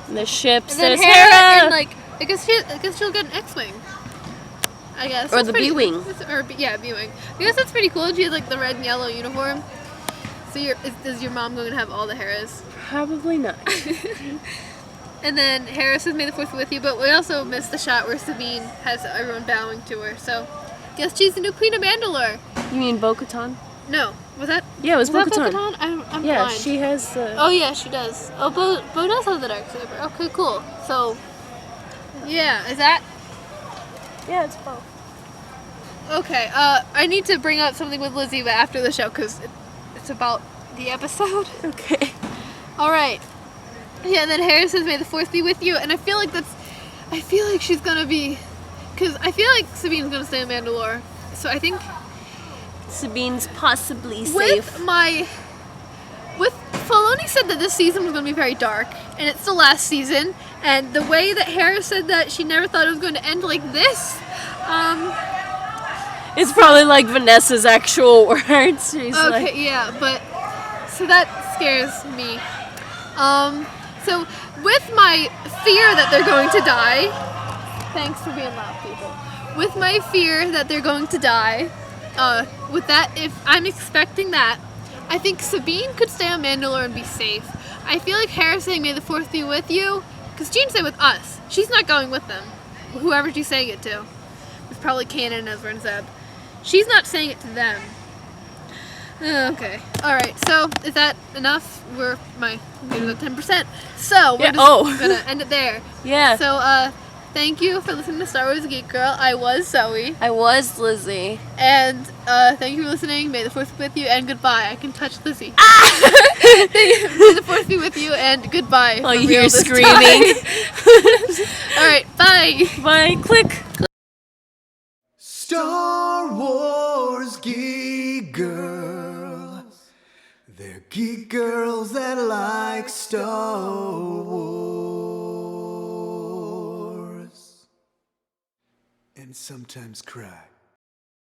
And the ships. And then There's Hera, Hera! and like I guess she'll get an X-wing. I guess. Or That's the pretty- B-wing. Yeah, B-wing. I guess that's pretty cool. She has like the red and yellow uniform. So is your mom going to have all the Heras? Probably not. And then Hera says, "May the Fourth be with you," but we also missed the shot where Sabine has everyone bowing to her. So, guess she's the new Queen of Mandalore. You mean Bo-Katan? No, was that? Yeah, it was that Bo-Katan. Bo-Katan? I'm Yeah, blind. she has the... Oh yeah, she does. Oh, Bo does have the dark saber. Okay, cool. So, yeah, is that Yeah, it's Bo. okay? I need to bring up something with Lizzie, but after the show because it's about the episode. Okay. All right. Yeah, and then Hera says, "May the Fourth be with you," and I feel like she's gonna be, because I feel like Sabine's gonna stay in Mandalore. So I think Sabine's possibly safe. with Filoni said that this season was gonna be very dark, and it's the last season. And the way that Hera said that she never thought it was going to end like this, It's probably like Vanessa's actual words. She's okay, like, yeah, but so that scares me. So with my fear that they're going to die, thanks for being loud, people. With my fear that they're going to die, with that, if I'm expecting that, I think Sabine could stay on Mandalore and be safe. I feel like Hera saying "May the Fourth be with you," because Jean said with us. She's not going with them. Whoever she's saying it to. It's probably Kanan, Ezra, and Zeb. She's not saying it to them. Okay. Alright, so is that enough? We're at 10%. So we're Yeah, just gonna end it there. yeah. So thank you for listening to Star Wars Geek Girl. I was Zoe. I was Lizzie. And thank you for listening. May the Fourth be with you and goodbye. I can touch Lizzie. May the Fourth be with you and goodbye. Oh, for you real hear this screaming. time. Alright, bye. Bye. Click. Star Wars geek girls. They're geek girls that like Star Wars. And sometimes cry.